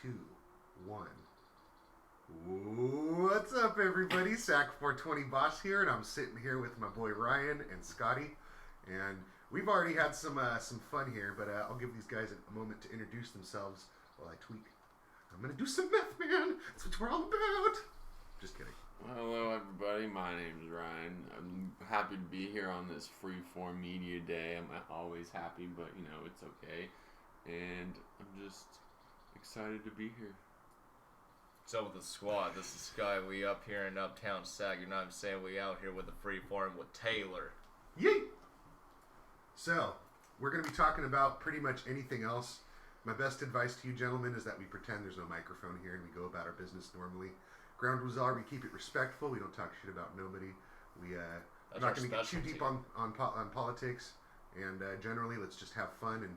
2, 1. What's up, everybody? Sac420 Boss here, and I'm sitting here with my boy Ryan and Scotty, and we've already had some fun here, but I'll give these guys a moment to introduce themselves while I tweak. I'm gonna do some meth, man. That's what we're all about. Just kidding. Well, hello, everybody. My name's Ryan. I'm happy to be here on this Freeform Media Day. I'm always happy, but it's okay. And I'm just excited to be here. What's up with the squad? This is Scotty. We up here in Uptown Sac. You know what I'm saying? We out here with the Freeform with Taylor. Yay! So, we're going to be talking about pretty much anything else. My best advice to you gentlemen is that we pretend there's no microphone here and we go about our business normally. Ground rules are we keep it respectful. We don't talk shit about nobody. We're not going to get too deep on politics. And generally, let's just have fun and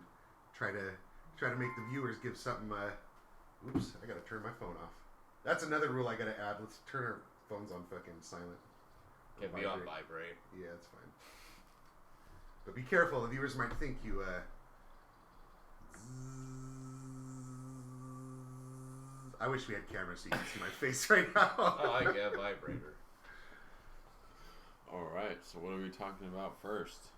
try to make the viewers give something. Oops, I got to turn my phone off. That's another rule I got to add. Let's turn our phones on fucking silent. Can be on vibrate. Yeah, it's fine. But be careful. The viewers might think you. I wish we had cameras so you can see my face right now. Oh, I get a vibrator. All right. So what are we talking about first?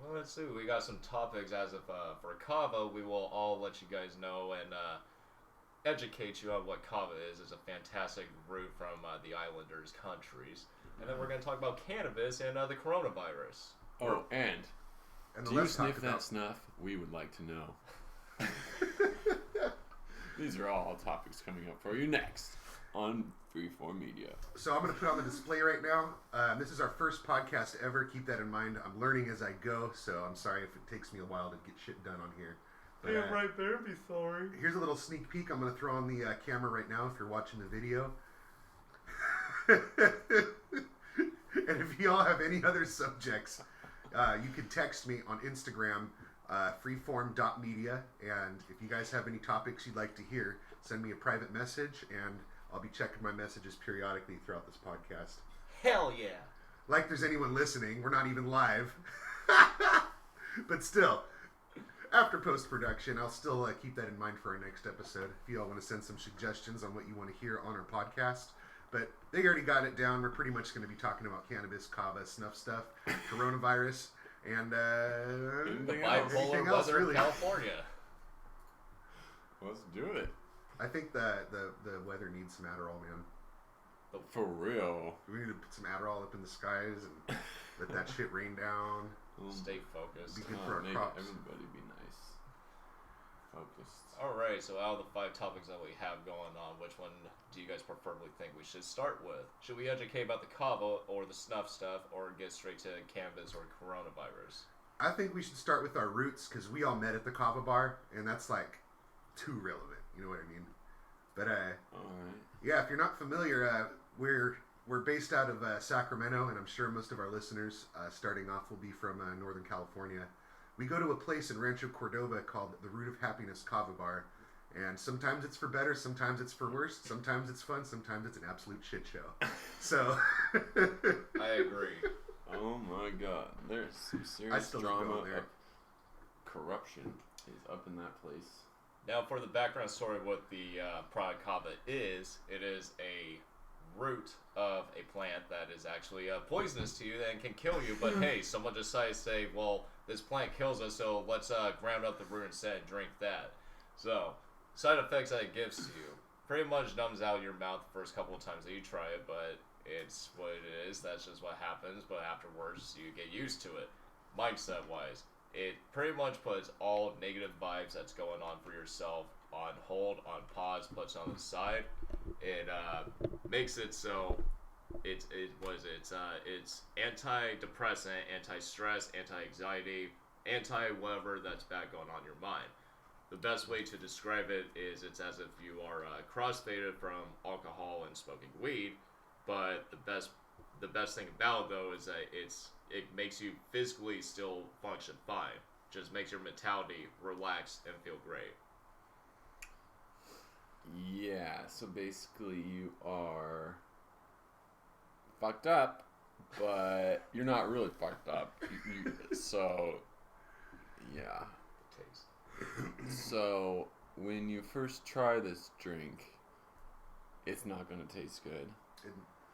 Well, let's see. We got some topics as of for Kava. We will all let you guys know and educate you on what Kava is. It's a fantastic root from the Islanders countries. And then we're going to talk about cannabis and the coronavirus. Oh, and do you sniff that snuff? We would like to know. These are all topics coming up for you next on Freeform Media. So I'm going to put on the display right now. This is our first podcast ever. Keep that in mind. I'm learning as I go, so I'm sorry if it takes me a while to get shit done on here. But, yeah, right there. Be sorry. Here's a little sneak peek. I'm going to throw on the camera right now if you're watching the video. And if y'all have any other subjects, you can text me on Instagram, freeform.media, and if you guys have any topics you'd like to hear, send me a private message, and I'll be checking my messages periodically throughout this podcast. Hell yeah. Like there's anyone listening. We're not even live. But still, after post-production, I'll still keep that in mind for our next episode. If you all want to send some suggestions on what you want to hear on our podcast. But they already got it down. We're pretty much going to be talking about cannabis, kava, snuff stuff, coronavirus, and the bipolar weather in California. Let's do it. I think the weather needs some Adderall, man. For real. We need to put some Adderall up in the skies and let that shit rain down. Stay focused. Be good for our crops. Everybody be nice. Focused. Alright, so out of the 5 topics that we have going on, which one do you guys preferably think we should start with? Should we educate about the kava or the snuff stuff, or get straight to cannabis or coronavirus? I think we should start with our roots, because we all met at the kava bar, and that's like too relevant. You know what I mean? But alright. Yeah, if you're not familiar, we're based out of Sacramento, and I'm sure most of our listeners, starting off, will be from Northern California. We go to a place in Rancho Cordova called the Root of Happiness Kava Bar, and sometimes it's for better, sometimes it's for worse, sometimes it's fun, sometimes it's an absolute shit show. So I agree. Oh my god, there's some serious drama. Corruption is up in that place. Now, for the background story of what the product kava is, it is a root of a plant that is actually poisonous to you and can kill you. But hey, someone decided to say, well, this plant kills us, so let's ground up the root instead and drink that. So, side effects that it gives to you. Pretty much numbs out your mouth the first couple of times that you try it, but it's what it is. That's just what happens. But afterwards, you get used to it. Mindset-wise, it pretty much puts all negative vibes that's going on for yourself on hold, on pause, puts on the side. It makes it so it's antidepressant, anti-stress, anti-anxiety, anti-whatever that's bad going on in your mind. The best way to describe it is it's as if you are crossfaded from alcohol and smoking weed, but the best thing about it though is that it makes you physically still function fine. Just makes your mentality relaxed and feel great. Yeah, so basically you are fucked up, but you're not really fucked up. So, yeah. So, when you first try this drink, it's not going to taste good.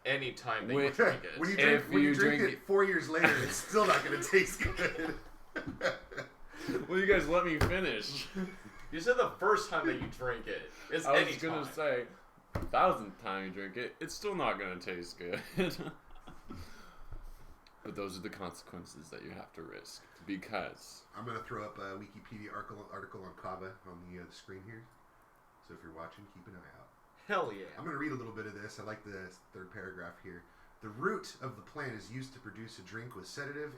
Anytime that you drink it. When you drink it 4 years later, it's still not going to taste good. Well, you guys let me finish. You said the first time that you drink it. It's I was any going to time. say, 1,000th time you drink it, it's still not going to taste good. But those are the consequences that you have to risk. Because... I'm going to throw up a Wikipedia article on Kava on the screen here. So if you're watching, keep an eye out. Hell yeah. I'm going to read a little bit of this. I like the third paragraph here. The root of the plant is used to produce a drink with sedative,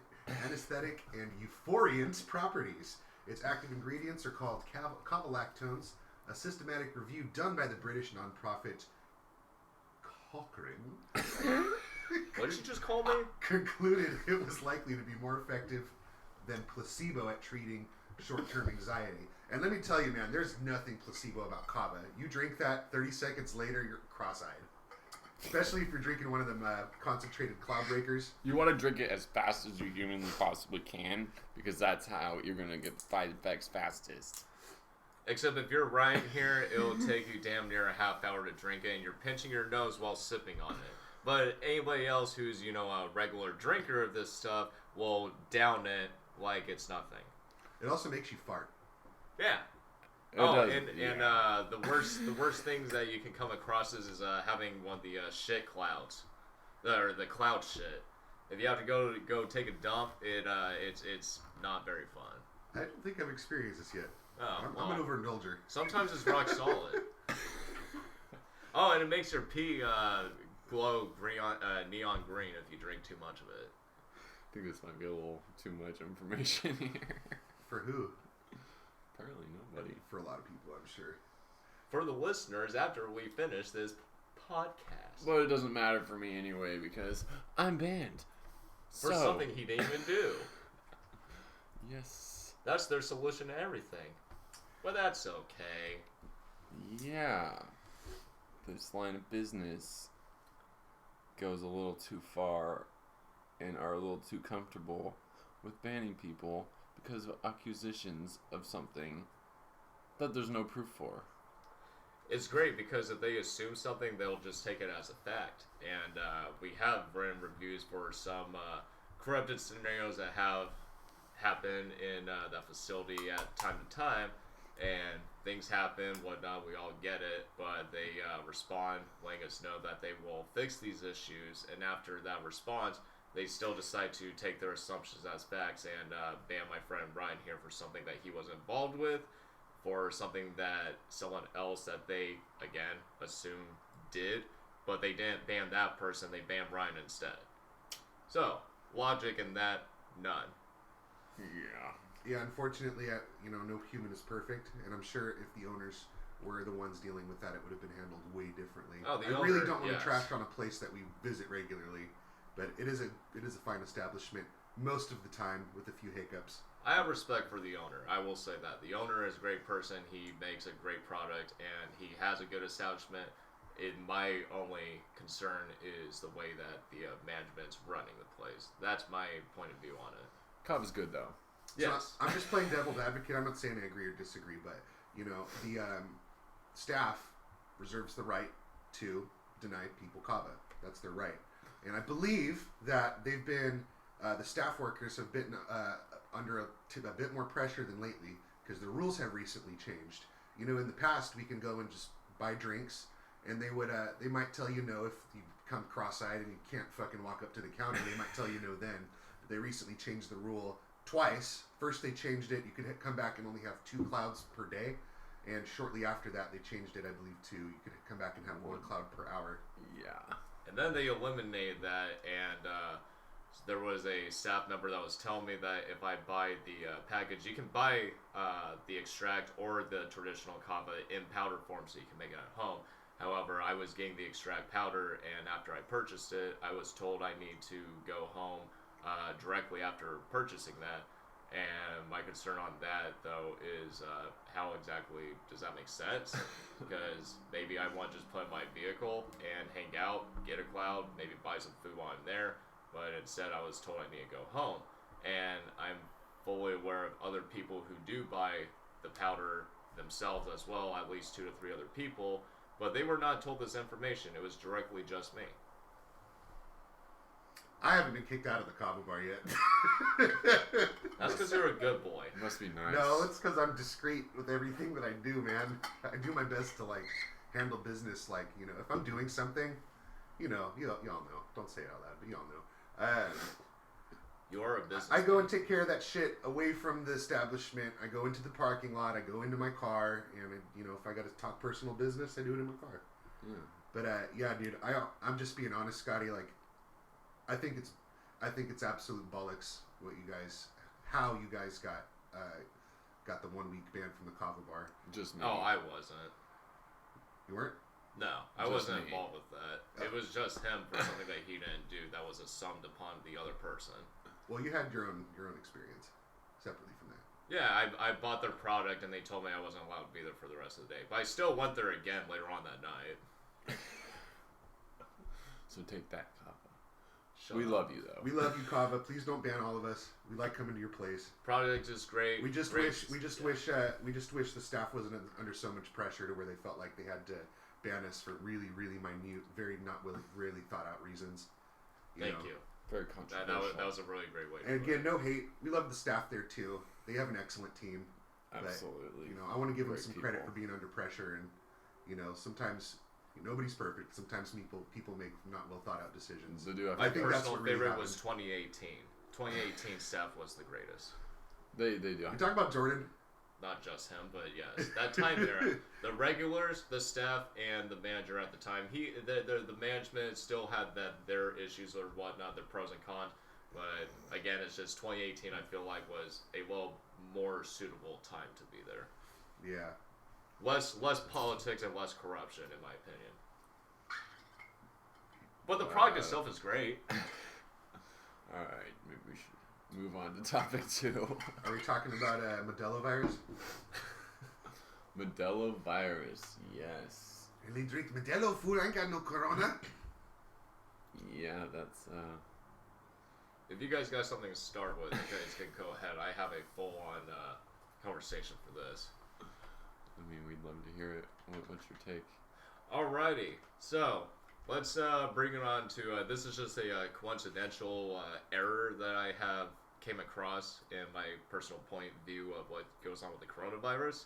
anesthetic, and euphoriant properties. Its active ingredients are called Kava lactones. A systematic review done by the British nonprofit Cochrane What did you just call me? concluded it was likely to be more effective than placebo at treating short-term anxiety. And let me tell you, man, there's nothing placebo about Kava. You drink that, 30 seconds later, you're cross-eyed. Especially if you're drinking one of them concentrated cloud breakers. you want to drink it as fast as you humanly possibly can, because that's how you're going to get the side effects fastest. Except if you're Ryan here, it'll take you damn near a half hour to drink it, and you're pinching your nose while sipping on it. But anybody else who's, a regular drinker of this stuff will down it like it's nothing. It also makes you fart. Yeah. The worst things that you can come across is having one of the shit clouds, or the cloud shit. If you have to go take a dump, it's not very fun. I don't think I've experienced this yet. Oh, I'm an overindulger. Sometimes it's rock solid. Oh, and it makes your pee glow neon green if you drink too much of it. I think this might be a little too much information here. For who? Apparently nobody. For a lot of people, I'm sure. For the listeners, after we finish this podcast. But it doesn't matter for me anyway, because I'm banned. For something he didn't even do. Yes. That's their solution to everything. But that's okay. Yeah. This line of business goes a little too far and are a little too comfortable with banning people because of accusations of something that there's no proof for. It's great because if they assume something, they'll just take it as a fact. And we have written reviews for some corrupted scenarios that have happened in that facility at time to time. And things happen, whatnot, we all get it. But they respond, letting us know that they will fix these issues. And after that response, they still decide to take their assumptions as facts and ban my friend Brian here for something that he was involved with, for something that someone else that they, again, assume did, but they didn't ban that person, they banned Brian instead. So, logic in that, none. Yeah. Yeah, unfortunately, no human is perfect, and I'm sure if the owners were the ones dealing with that, it would have been handled way differently. Oh, I really don't want to trash on a place that we visit regularly, but it is a fine establishment most of the time with a few hiccups. I have respect for the owner. I will say that. The owner is a great person. He makes a great product, and he has a good establishment. My only concern is the way that the management's running the place. That's my point of view on it. Kava's good, though. Yes. So I'm just playing devil's advocate. I'm not saying I agree or disagree, but, the staff reserves the right to deny people Kava. That's their right. And I believe that they've been, the staff workers have been under a bit more pressure than lately because the rules have recently changed. In the past, we can go and just buy drinks, and they might tell you no if you come cross-eyed and you can't fucking walk up to the counter. They might tell you no then. But they recently changed the rule twice. First, they changed it. You could come back and only have 2 clouds per day. And shortly after that, they changed it, I believe, to you could come back and have 1 cloud per hour. Yeah. And then they eliminated that, and there was a staff member that was telling me that if I buy the package, you can buy the extract or the traditional kava in powder form so you can make it at home. However, I was getting the extract powder, and after I purchased it, I was told I need to go home directly after purchasing that. And my concern on that, though, is how exactly does that make sense? Because maybe I want to just put in my vehicle and hang out, get a cloud, maybe buy some food while I'm there. But instead, I was told I need to go home. And I'm fully aware of other people who do buy the powder themselves as well, at least 2 to 3 other people, but they were not told this information. It was directly just me. I haven't been kicked out of the Kava bar yet. That's because you're a good boy. Must be nice. No, it's because I'm discreet with everything that I do, man. I do my best to like handle business. Like, you know, if I'm doing something, you know, y'all know. Don't say it out loud, but y'all know. You're a business. I go and take care of that shit away from the establishment. I go into the parking lot. I go into my car, and you know, if I got to talk personal business, I do it in my car. Yeah. But yeah, dude, I'm just being honest, Scotty. Like, I think it's absolute bollocks how you guys got the 1 week ban from the Kava bar. Just me. Oh, I wasn't. You weren't? No, I Just wasn't me. involved with that. It was just him for something that he didn't do that was assumed upon the other person. Well, you had your own experience separately from that. Yeah, I bought their product and they told me I wasn't allowed to be there for the rest of the day. But I still went there again later on that night. So take that, Kava. Shut We up. love you though. We love you, Kava. Please don't ban all of us. We like coming to your place. Product is great. We just great. wish the staff wasn't under so much pressure to where they felt like they had to ban us for really, really minute, very not really thought out reasons. Thank you. Very controversial. That was a really great way to And put again, it. no hate. We love the staff there too. They have an excellent team. Absolutely. But, you know, I want to give them Great some people. credit for being under pressure, and you know, sometimes nobody's perfect. Sometimes people make not well thought out decisions. They do have My I think that's personal what really favorite happened. was 2018. 2018 staff was the greatest. They do. You talk about Jordan. Not just him, but yes, that time there, the regulars, the staff, and the manager at the time. The management still had their issues or whatnot, their pros and cons. But again, it's just 2018. I feel like was a more suitable time to be there. Yeah. Less politics and less corruption, in my opinion. But the product itself is great. All right, maybe we should move on to topic 2. Are we talking about Modelo virus? Modelo virus, yes. And they drink Modelo food. I ain't got no corona. Yeah, that's If you guys got something to start with, you guys can go ahead. I have a full-on conversation for this. I mean, we'd love to hear it. What's your take? Alrighty, so let's bring it on to this is just a coincidental error that I have came across in my personal point of view of what goes on with the coronavirus.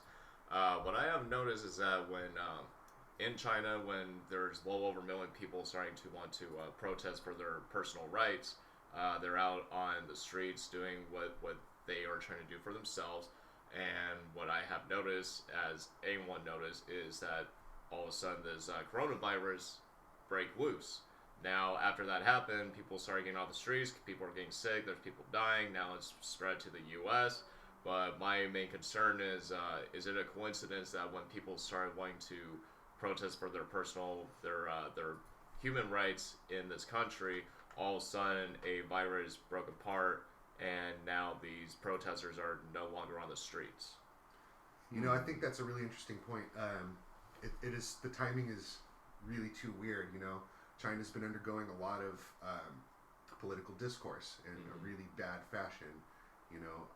What I have noticed is that when in China, when there's well over 1 million people starting to want to protest for their personal rights, they're out on the streets doing what they are trying to do for themselves. And what I have noticed, as anyone noticed, is that all of a sudden this coronavirus break loose. Now, after that happened, people started getting off the streets, people are getting sick, there's people dying, now it's spread to the U.S., but my main concern is it a coincidence that when people started wanting to protest for their human rights in this country, all of a sudden a virus broke apart, and now these protesters are no longer on the streets? You know, I think that's a really interesting point. It is, the timing is really too weird. You know, China's been undergoing a lot of political discourse in a really bad fashion. You know,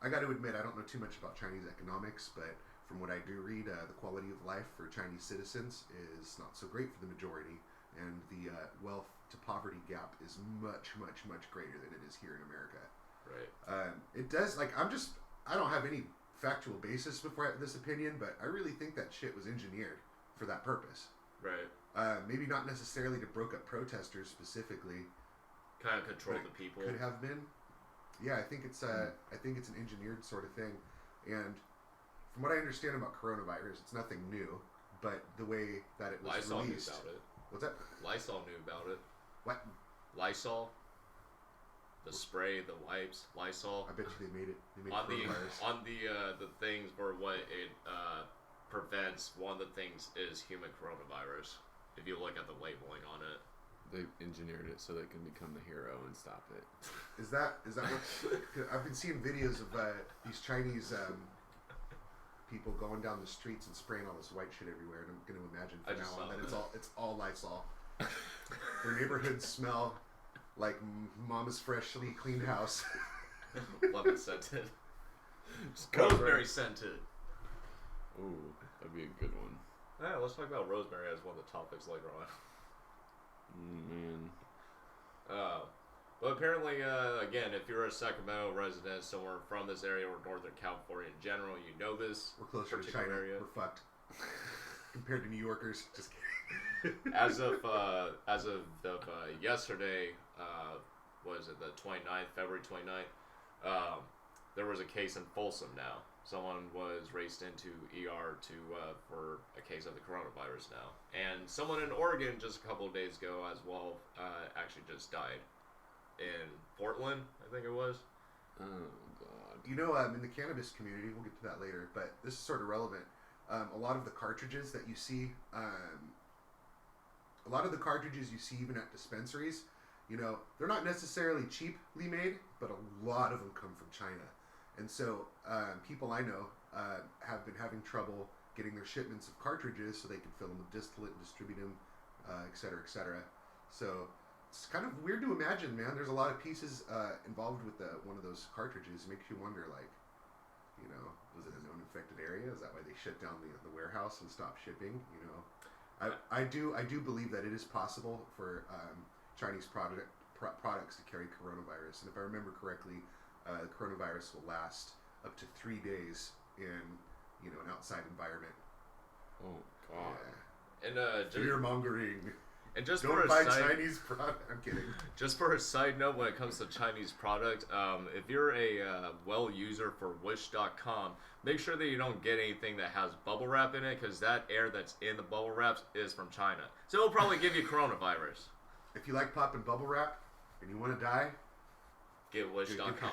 I got to admit, I don't know too much about Chinese economics, but from what I do read, the quality of life for Chinese citizens is not so great for the majority, and the wealth to poverty gap is much, much, much greater than it is here in America. Right. It does, like, I don't have any factual basis before this opinion, but I really think that shit was engineered for that purpose. Right. Maybe not necessarily to broke up protesters specifically. Kind of control the people. Could have been. Yeah, I think it's an engineered sort of thing. And from what I understand about coronavirus, it's nothing new, but the way that it was Lysol released. knew about it. What's that? Lysol knew about it. What? Lysol. The spray, the wipes, Lysol. I bet you they made it. They made On coronavirus. the things for what it prevents, one of the things is human coronavirus. If you look at the labeling on it. They engineered it so they can become the hero and stop it. Is that what? I've been seeing videos of these Chinese people going down the streets and spraying all this white shit everywhere, and I'm going to imagine from now on that it's all Lysol. Their neighborhoods smell like Mama's freshly cleaned house. Lemon scented. Just cover Rosemary scented. Ooh, that'd be a good one. Yeah, let's talk about rosemary as one of the topics later on. Man. But apparently, again, if you're a Sacramento resident, somewhere from this area or Northern California in general, you know this. We're closer to China. Area. We're fucked. Compared to New Yorkers. Just kidding. As of yesterday, was it the 29th, February 29th? There was a case in Folsom now. Someone was raced into ER for a case of the coronavirus now. And someone in Oregon just a couple of days ago as well actually just died. In Portland, I think it was. Oh, God. You know, in the cannabis community, we'll get to that later, but this is sort of relevant. A lot of the cartridges that you see, even at dispensaries, you know, they're not necessarily cheaply made, but a lot of them come from China. And so people I know have been having trouble getting their shipments of cartridges so they can fill them with distillate and distribute them, et cetera, et cetera. So it's kind of weird to imagine, man. There's a lot of pieces involved with one of those cartridges. It makes you wonder, like, you know, was it a known infected area? Is that why they shut down the warehouse and stopped shipping? You know, I do believe that it is possible for Chinese products to carry coronavirus. And if I remember correctly, the coronavirus will last up to 3 days in, you know, an outside environment. Oh, God. Yeah. And fear mongering. And just don't for buy a side, Chinese product. I'm kidding. Just for a side note, when it comes to Chinese product, if you're a well user for Wish.com, make sure that you don't get anything that has bubble wrap in it, because that air that's in the bubble wraps is from China. So it'll probably give you coronavirus. If you like popping bubble wrap and you want to die, get Wish.com.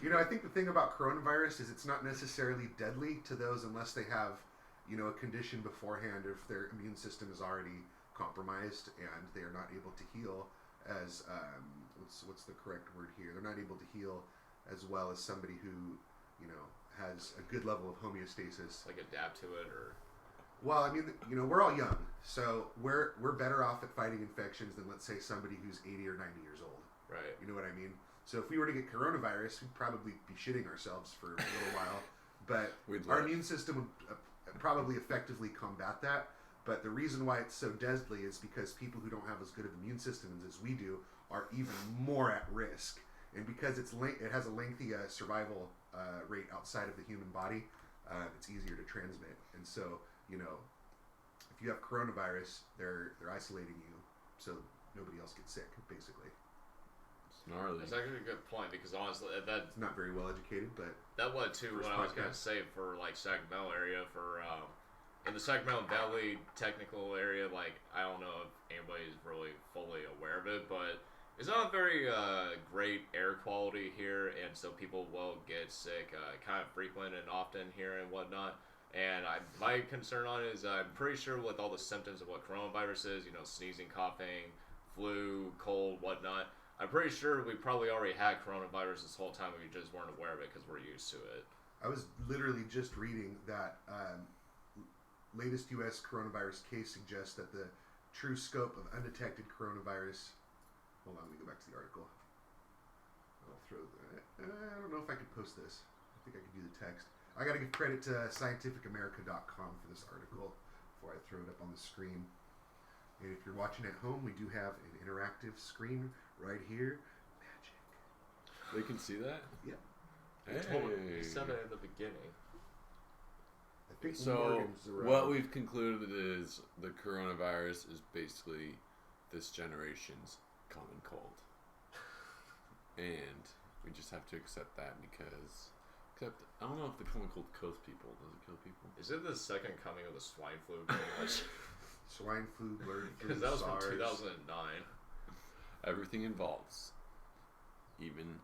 You know, I think the thing about coronavirus is it's not necessarily deadly to those unless they have, you know, a condition beforehand, or if their immune system is already compromised and they are not able to heal as what's the correct word here? They're not able to heal as well as somebody who, you know, has a good level of homeostasis. Like adapt to it, or. Well, I mean, you know, we're all young, so we're better off at fighting infections than, let's say, somebody who's 80 or 90 years old. Right. You know what I mean? So if we were to get coronavirus, we'd probably be shitting ourselves for a little while, but our immune system would probably effectively combat that. But the reason why it's so deadly is because people who don't have as good of immune systems as we do are even more at risk. And because it has a lengthy survival rate outside of the human body, it's easier to transmit. And so, you know, if you have coronavirus, they're isolating you so nobody else gets sick, basically. Gnarly. That's actually a good point, because honestly, that's not very well educated, but that led to what I was going to say for like Sacramento area, for in the Sacramento Valley technical area. Like, I don't know if anybody's really fully aware of it, but it's not very great air quality here, and so people will get sick kind of frequent and often here and whatnot. And my concern on it is I'm pretty sure with all the symptoms of what coronavirus is, you know, sneezing, coughing, flu, cold, whatnot, I'm pretty sure we probably already had coronavirus this whole time. We just weren't aware of it because we're used to it. I was literally just reading that latest U.S. coronavirus case suggests that the true scope of undetected coronavirus... Hold on, let me go back to the article. I'll throw that... I don't know if I could post this. I think I could do the text. I got to give credit to scientificamerica.com for this article before I throw it up on the screen. And if you're watching at home, we do have an interactive screen right here. Magic. They can see that? Yeah. You said it in the beginning. I think so what we've concluded is the coronavirus is basically this generation's common cold. And we just have to accept that because... Except, I don't know if the common cold kills people. Does it kill people? Is it the second coming of the swine flu? Pretty much? Swine flu, bird flu, because that was SARS. from 2009. Everything involves, even.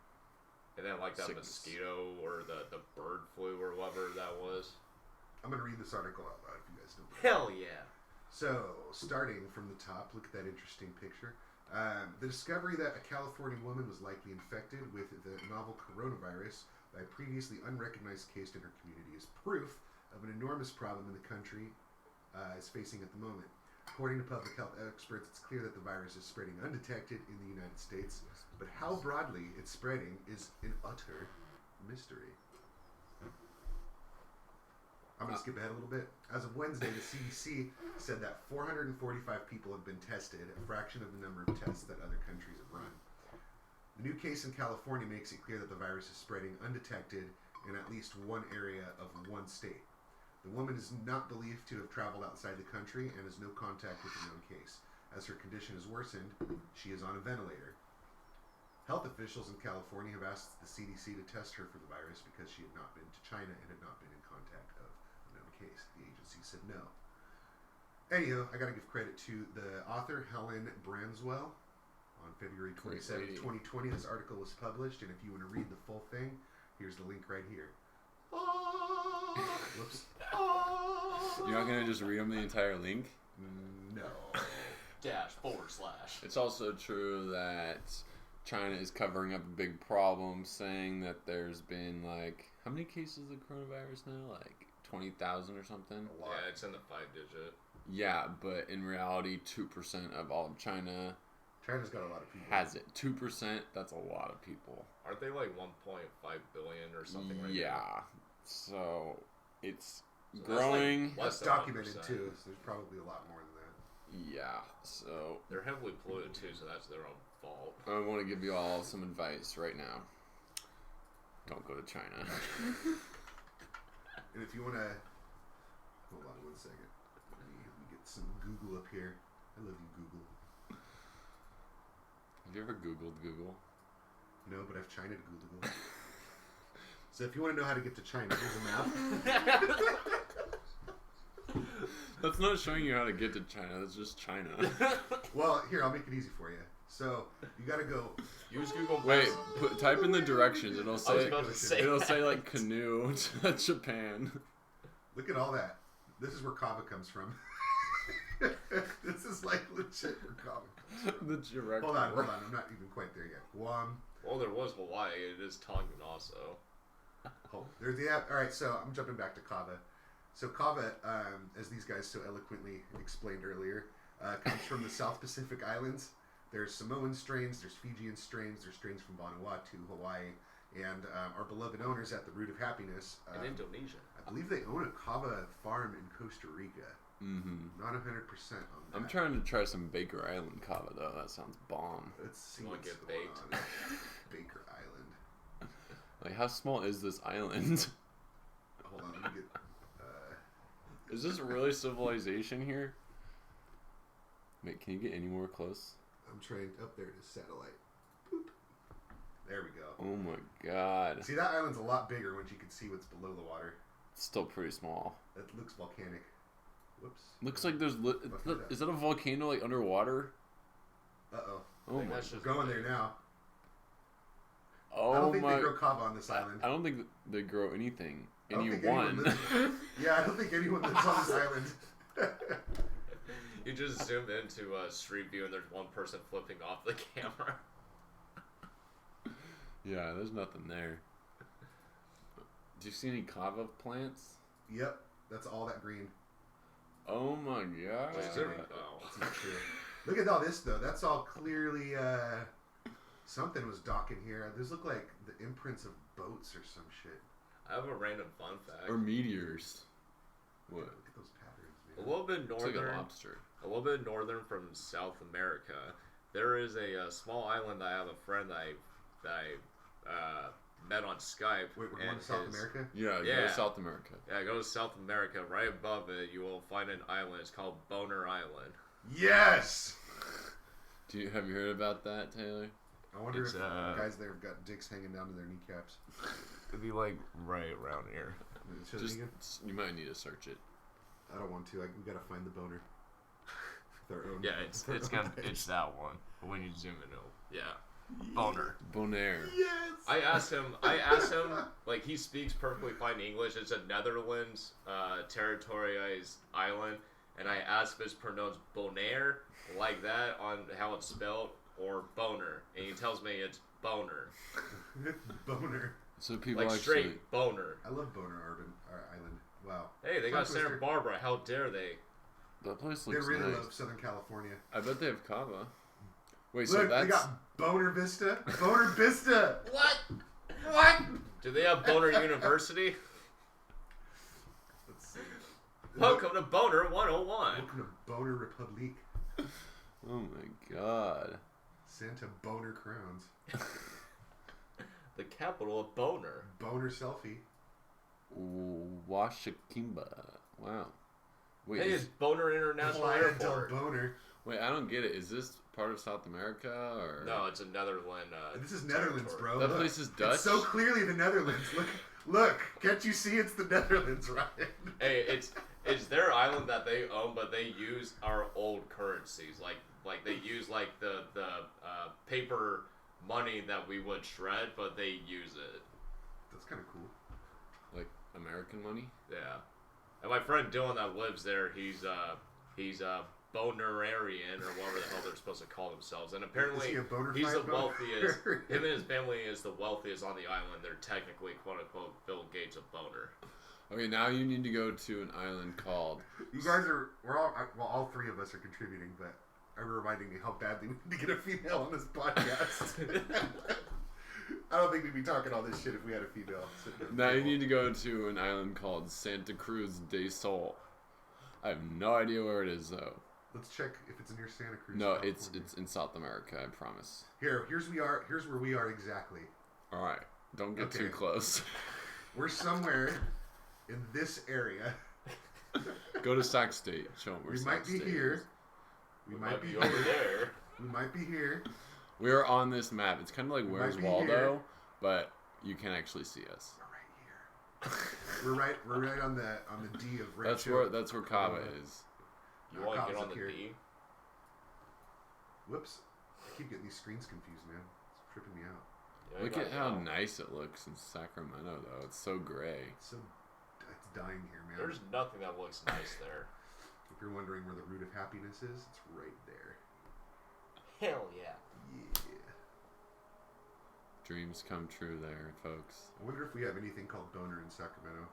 And then like that sickness. Mosquito or the bird flu or whatever that was. I'm gonna read this article out loud if you guys don't know. Hell yeah! So, starting from the top, look at that interesting picture. The discovery that a California woman was likely infected with the novel coronavirus by a previously unrecognized case in her community is proof of an enormous problem in the country is facing at the moment. According to public health experts, it's clear that the virus is spreading undetected in the United States, but how broadly it's spreading is an utter mystery. I'm going to skip ahead a little bit. As of Wednesday, the CDC said that 445 people have been tested, a fraction of the number of tests that other countries have run. The new case in California makes it clear that the virus is spreading undetected in at least one area of one state. The woman is not believed to have traveled outside the country and has no contact with the known case. As her condition has worsened, she is on a ventilator. Health officials in California have asked the CDC to test her for the virus because she had not been to China and had not been in contact of a known case. The agency said no. Anyhow, I got to give credit to the author, Helen Branswell. On February 27, 2020, this article was published, and if you want to read the full thing, here's the link right here. Whoops. You're not going to just read them the entire link? No. // It's also true that China is covering up a big problem, saying that there's been, like, how many cases of coronavirus now? Like 20,000 or something? Yeah, it's in the 5-digit. Yeah, but in reality, 2% of all of China China's got a lot of people. has it. 2%, that's a lot of people. Aren't they like 1.5 billion or something like that? Yeah. So, it's So growing. that's like That's documented too, so there's probably a lot more than that. Yeah, so They're heavily polluted too, so that's their own fault. I want to give you all some advice right now. Don't go to China. And if you want to... Hold on 1 second. Let me get some Google up here. I love you, Google. Have you ever Googled Google? No, but I've China to Google. So if you want to know how to get to China, here's a map. That's not showing you how to get to China. That's just China. Well, here, I'll make it easy for you. So you got to go... Use Google Maps. Wait, type in the directions. It'll I was say about to say it'll that. say like canoe to Japan. Look at all that. This is where Kava comes from. This is like legit where Kava comes from. The direct. Hold on. I'm not even quite there yet. Guam. Well, there was Hawaii. It is Tongan also. Oh, there's the app. All right, so I'm jumping back to Kava. So Kava, as these guys so eloquently explained earlier, comes from the South Pacific Islands. There's Samoan strains, there's Fijian strains, there's strains from Vanuatu, Hawaii, and our beloved owners at the Root of Happiness. In Indonesia. I believe they own a Kava farm in Costa Rica. Mm-hmm. Not 100% on that. I'm trying to try some Baker Island kava though. That sounds bomb. Let's see You wanna what's get going baked? on. Baker Island. Like, how small is this island? Hold on, let me get... Is this really civilization here? Wait, can you get any more close? I'm trying... Up there it is, satellite. Boop. There we go. Oh my god. See, that island's a lot bigger once you can see what's below the water. It's still pretty small. That looks volcanic. Whoops. Looks like there's... Is that a volcano, like, underwater? Uh-oh. Oh think my... that's just- We're going there now. I Oh don't think my... they grow kava on this island. I don't think they grow anything. I don't think Anyone. anyone lives- Yeah, I don't think anyone lives on this island. You just zoom into Street View and there's one person flipping off the camera. Yeah, there's nothing there. Do you see any kava plants? Yep, that's all that green. Oh my god. Is there? Oh. That's not true. Look at all this, though. That's all clearly... something was docking here. These look like the imprints of boats or some shit. I have a random fun fact. Or meteors. What? Look at those patterns, A man. little bit It's like northern. a lobster. A little bit northern from South America, there is a small island that I have a friend that I met on Skype. Wait, we're going and to South his- America? Yeah, go Yeah. to South America. Yeah, go to South America. Right above it, you will find an island. It's called Boner Island. Yes! Have you heard about that, Taylor? I wonder It's, if guys there have got dicks hanging down to their kneecaps. It'd be like right around here. Should Just, it again? you might need to search it. I don't want to. We gotta find the boner. Their own. Yeah, it's their it's own gonna eyes. it's that one. But when you zoom in, it'll Boner. Bonaire. Yes. I asked him, like, he speaks perfectly fine English. It's a Netherlands territorialized island, and I asked if it's pronounced Bonaire, like that, on how it's spelled, or Boner, and he tells me it's Boner. Boner. So people Like, actually... straight Boner. I love Boner Island. Wow. Hey, they Tongue got Santa twister. Barbara. How dare they? That place They looks really nice. love Southern California. I bet they have kava. Wait, Look, so that's... they got Boner Vista. Boner Vista. What? What? Do they have Boner University? Let's Welcome to Boner 101. Welcome to Boner Republic. Oh my god. Santa Boner Crowns. The capital of Boner. Boner selfie. Washakimba. Wow. Wait, Hey, it's Boner International Playa del Airport. Boner. wait, I don't get it. Is this part of South America or? No, it's a Netherlands. This is Netherlands, territory. bro. That place is Dutch. It's so clearly the Netherlands. Look. Can't you see it's the Netherlands, Ryan? Hey, it's their island that they own, but they use our old currencies. Like they use like the paper money that we would shred, but they use it. That's kind of cool. Like American money? Yeah. And my friend Dylan that lives there, he's a Bonerian or whatever the hell they're supposed to call themselves. And apparently Is he a bona he's the fide wealthiest. boner? Him and his family is the wealthiest on the island. They're technically quote unquote Bill Gates of Boner. Okay, now you need to go to an island called. You guys are, all three of us are contributing, but I'm reminding me how badly we need to get a female on this podcast. I don't think we'd be talking all this shit if we had a female. Now you need to go to an island called Santa Cruz del Sol. I have no idea where it is though. Let's check if it's near Santa Cruz. No, California. it's in South America. I promise. Here's where we are exactly. All right, don't get Okay. too close. We're somewhere in this area. Go to Sac State. Show them where We Sac might be State here. is. We might be over here. there. We might be here. We are on this map. It's kind of like We Where's might be Waldo, here. but you can actually see us. We're right here. We're right on the D of Rancho. That's where Kava is. You want to Cops get on up the here. D? Whoops! I keep getting these screens confused, man. It's tripping me out. Yeah, Look you at gotta how go. nice it looks in Sacramento, though. It's so gray. It's dying here, man. There's nothing that looks nice there. If you're wondering where the root of happiness is, it's right there. Hell yeah. Yeah. Dreams come true there, folks. I wonder if we have anything called Boner in Sacramento.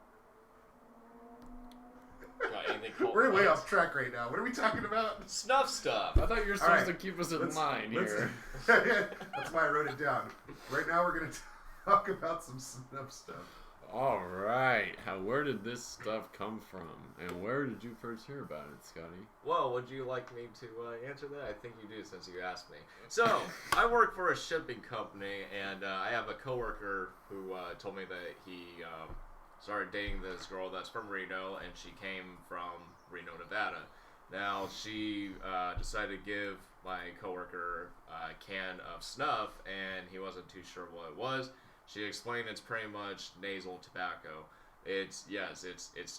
Got anything called We're way what? off track right now. What are we talking about? Snuff stuff. I thought you were supposed right, to keep us in let's- line here. That's why I wrote it down. Right now, we're gonna talk about some snuff stuff. All right. Where did this stuff come from? And where did you first hear about it, Scotty? Well, would you like me to answer that? I think you do since you asked me. So, I work for a shipping company, and I have a coworker who told me that he started dating this girl that's from Reno, and she came from Reno, Nevada. Now, she decided to give my coworker a can of snuff, and he wasn't too sure what it was. She explained it's pretty much nasal tobacco. It's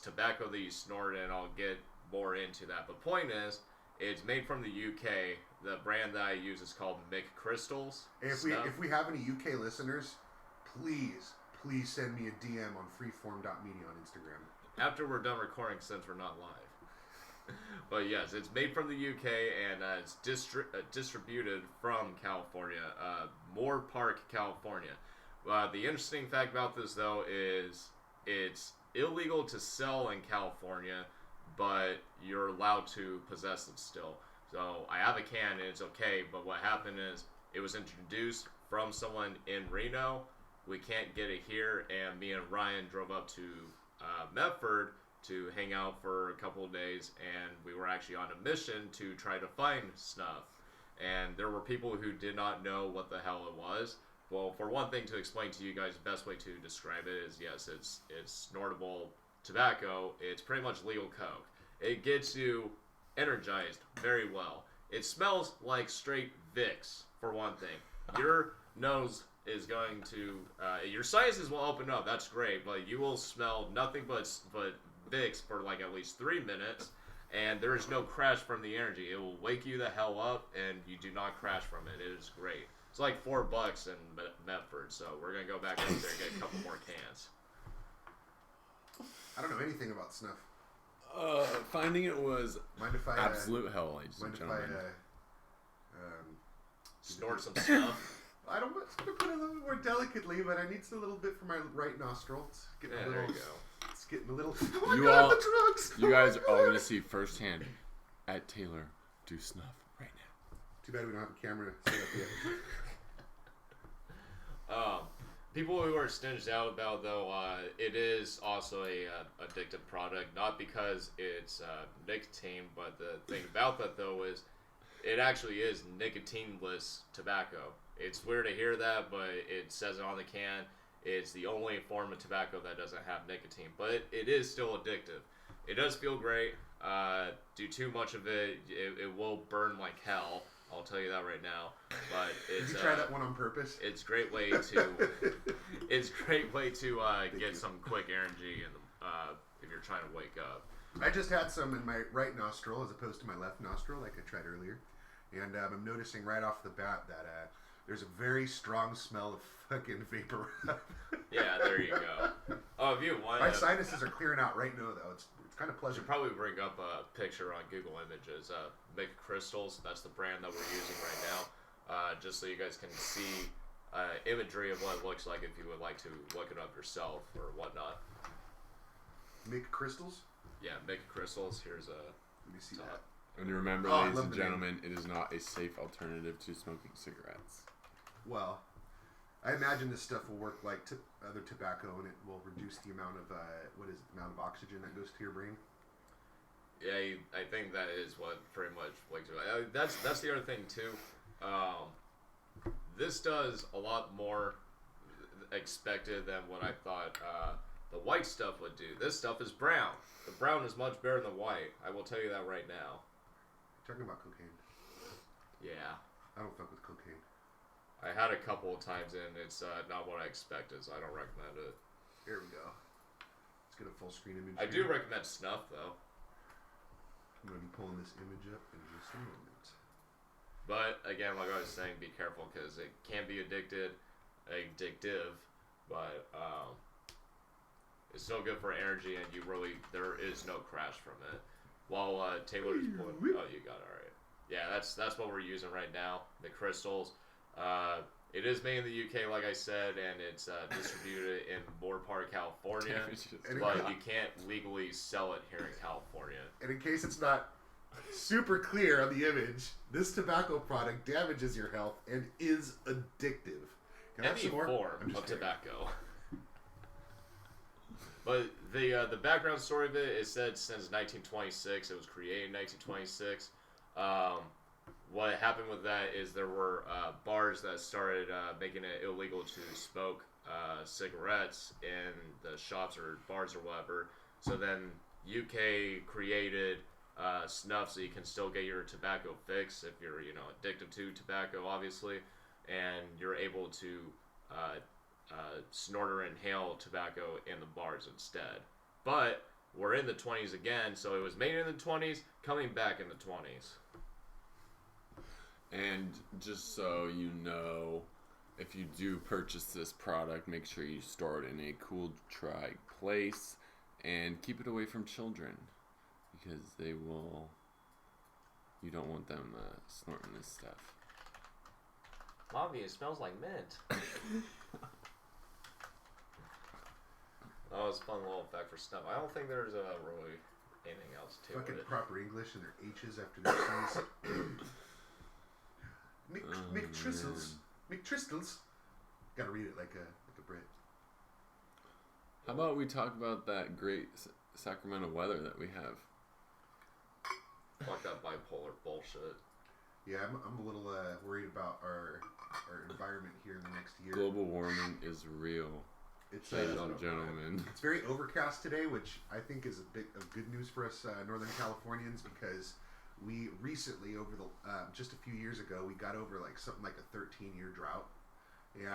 tobacco that you snort, and I'll get more into that. But point is, it's made from the UK. The brand that I use is called McCrystals. Hey, if we have any UK listeners, please send me a DM on freeform.media on Instagram. After we're done recording, since we're not live. But yes, it's made from the UK, and it's distributed from California, Moore Park, California. The interesting fact about this, though, is it's illegal to sell in California, but you're allowed to possess them still. So I have a can, and it's okay, but what happened is it was introduced from someone in Reno. We can't get it here, and me and Ryan drove up to Medford to hang out for a couple of days, and we were actually on a mission to try to find snuff. And there were people who did not know what the hell it was. Well, for one thing, to explain to you guys, the best way to describe it is, yes, it's snortable tobacco. It's pretty much legal coke. It gets you energized very well. It smells like straight Vicks, for one thing. Your nose is going to, your sinuses will open up, that's great, but you will smell nothing but Vicks for like at least 3 minutes, and there is no crash from the energy. It will wake you the hell up, and you do not crash from it. It is great. It's like $4 in Medford, so we're gonna go back up there and get a couple more cans. I don't know anything about snuff. Finding it was Mind if I absolute hell, ladies and mind if I gentlemen. Snort some stuff. I don't want to put it a little bit more delicately, but I need a little bit for my right nostril. It's getting Yeah, a there little. you go. It's getting a little. Oh my You god, all- the drugs! You Oh my guys are all God. gonna see firsthand at Taylor do snuff right now. Too bad we don't have a camera set up yet. People who are stinged out about, though, it is also a addictive product, not because it's nicotine, but the thing about that, though, is it actually is nicotineless tobacco. It's weird to hear that, but it says it on the can. It's the only form of tobacco that doesn't have nicotine, but it is still addictive. It does feel great. Do too much of it, it will burn like hell. I'll tell you that right now. But it's, did you try that one on purpose? It's a great way to. It's a great way to get some quick energy if you're trying to wake up. I just had some in my right nostril as opposed to my left nostril, like I tried earlier, and I'm noticing right off the bat that there's a very strong smell of fucking vapor. Yeah, there you go. Oh, if you want, my sinuses are clearing out right now, though. It's kind of I pleasant. should probably bring up a picture on Google Images. Make Crystals. That's the brand that we're using right now. Just so you guys can see imagery of what it looks like if you would like to look it up yourself or whatnot. Make crystals? Yeah, Make Crystals. Here's a. Let me see that. And remember, Oh, I ladies love and the name. gentlemen, it is not a safe alternative to smoking cigarettes. Well, I imagine this stuff will work like other tobacco, and it will reduce the amount of the amount of oxygen that goes to your brain. Yeah, I think that is what pretty much wakes you up. That's the other thing too. This does a lot more expected than what I thought the white stuff would do. This stuff is brown. The brown is much better than the white. I will tell you that right now. You're talking about cocaine. Yeah. I don't fuck with cocaine. I had a couple of times and it's not what I expected, so I don't recommend it. Here we go. Let's get a full screen image. I here. do recommend snuff though. I'm going to be pulling this image up in just a moment. But again, like I was saying, be careful because it can be addictive, but it's still good for energy, and there is no crash from it. While Taylor is pulling, oh, you got it, all right. Yeah, that's what we're using right now, the crystals. It is made in the UK, like I said, and it's distributed in Moore California, but you can't legally sell it here in California. And in case it's not super clear on the image, this tobacco product damages your health and is addictive. Can I have Any some more? form of tobacco. But the background story of it is said since 1926. It was created in 1926. What happened with that is there were bars that started making it illegal to smoke cigarettes in the shops or bars or whatever. So then UK created snuff so you can still get your tobacco fix if you're addicted to tobacco, obviously, and you're able to snort or inhale tobacco in the bars instead. But we're in the 20s again, so it was made in the 20s, coming back in the 20s. And just so you know, if you do purchase this product, make sure you store it in a cool, dry place and keep it away from children because you don't want them snorting this stuff. Mommy, it smells like mint. That was a fun little fact for snuff. I don't think there's really anything else to Fucking it. proper English and their H's after their C's. McTristles. Gotta read it like a Brit. How about we talk about that great Sacramento weather that we have? Fuck that bipolar bullshit. Yeah, I'm a little worried about our environment here in the next year. Global warming is real. It's ladies and gentlemen. It's very overcast today, which I think is a bit of good news for us Northern Californians because we recently, over the just a few years ago, we got over something like a 13-year drought, and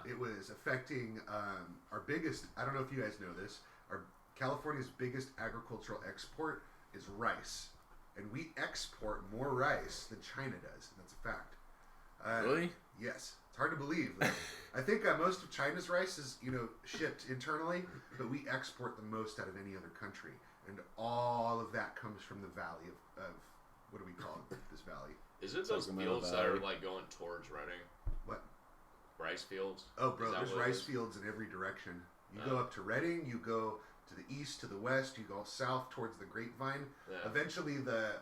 it was affecting our biggest. I don't know if you guys know this. California's biggest agricultural export is rice, and we export more rice than China does. And that's a fact. Really? Yes. It's hard to believe. I think most of China's rice is, shipped internally, but we export the most out of any other country. And all of that comes from the valley of what do we call it, this valley? Is it those fields that are going towards Redding? What? Rice fields? Oh, bro, there's rice fields in every direction. You go up to Redding, you go to the east, to the west, you go south towards the Grapevine. Yeah. Eventually the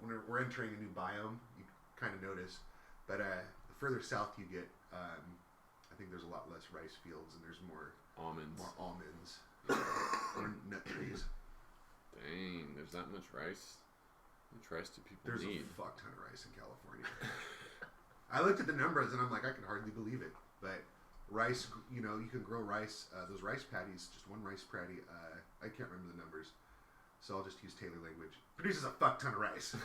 when we're entering a new biome, you kind of notice. But the further south you get, I think there's a lot less rice fields and there's more Almonds. Or nut trees. Dang, there's that much rice? How much rice do people There's need? a fuck ton of rice in California. I looked at the numbers and I'm like, I can hardly believe it. But rice, you can grow rice. Those rice patties, just one rice patty. I can't remember the numbers, so I'll just use Taylor language. Produces a fuck ton of rice.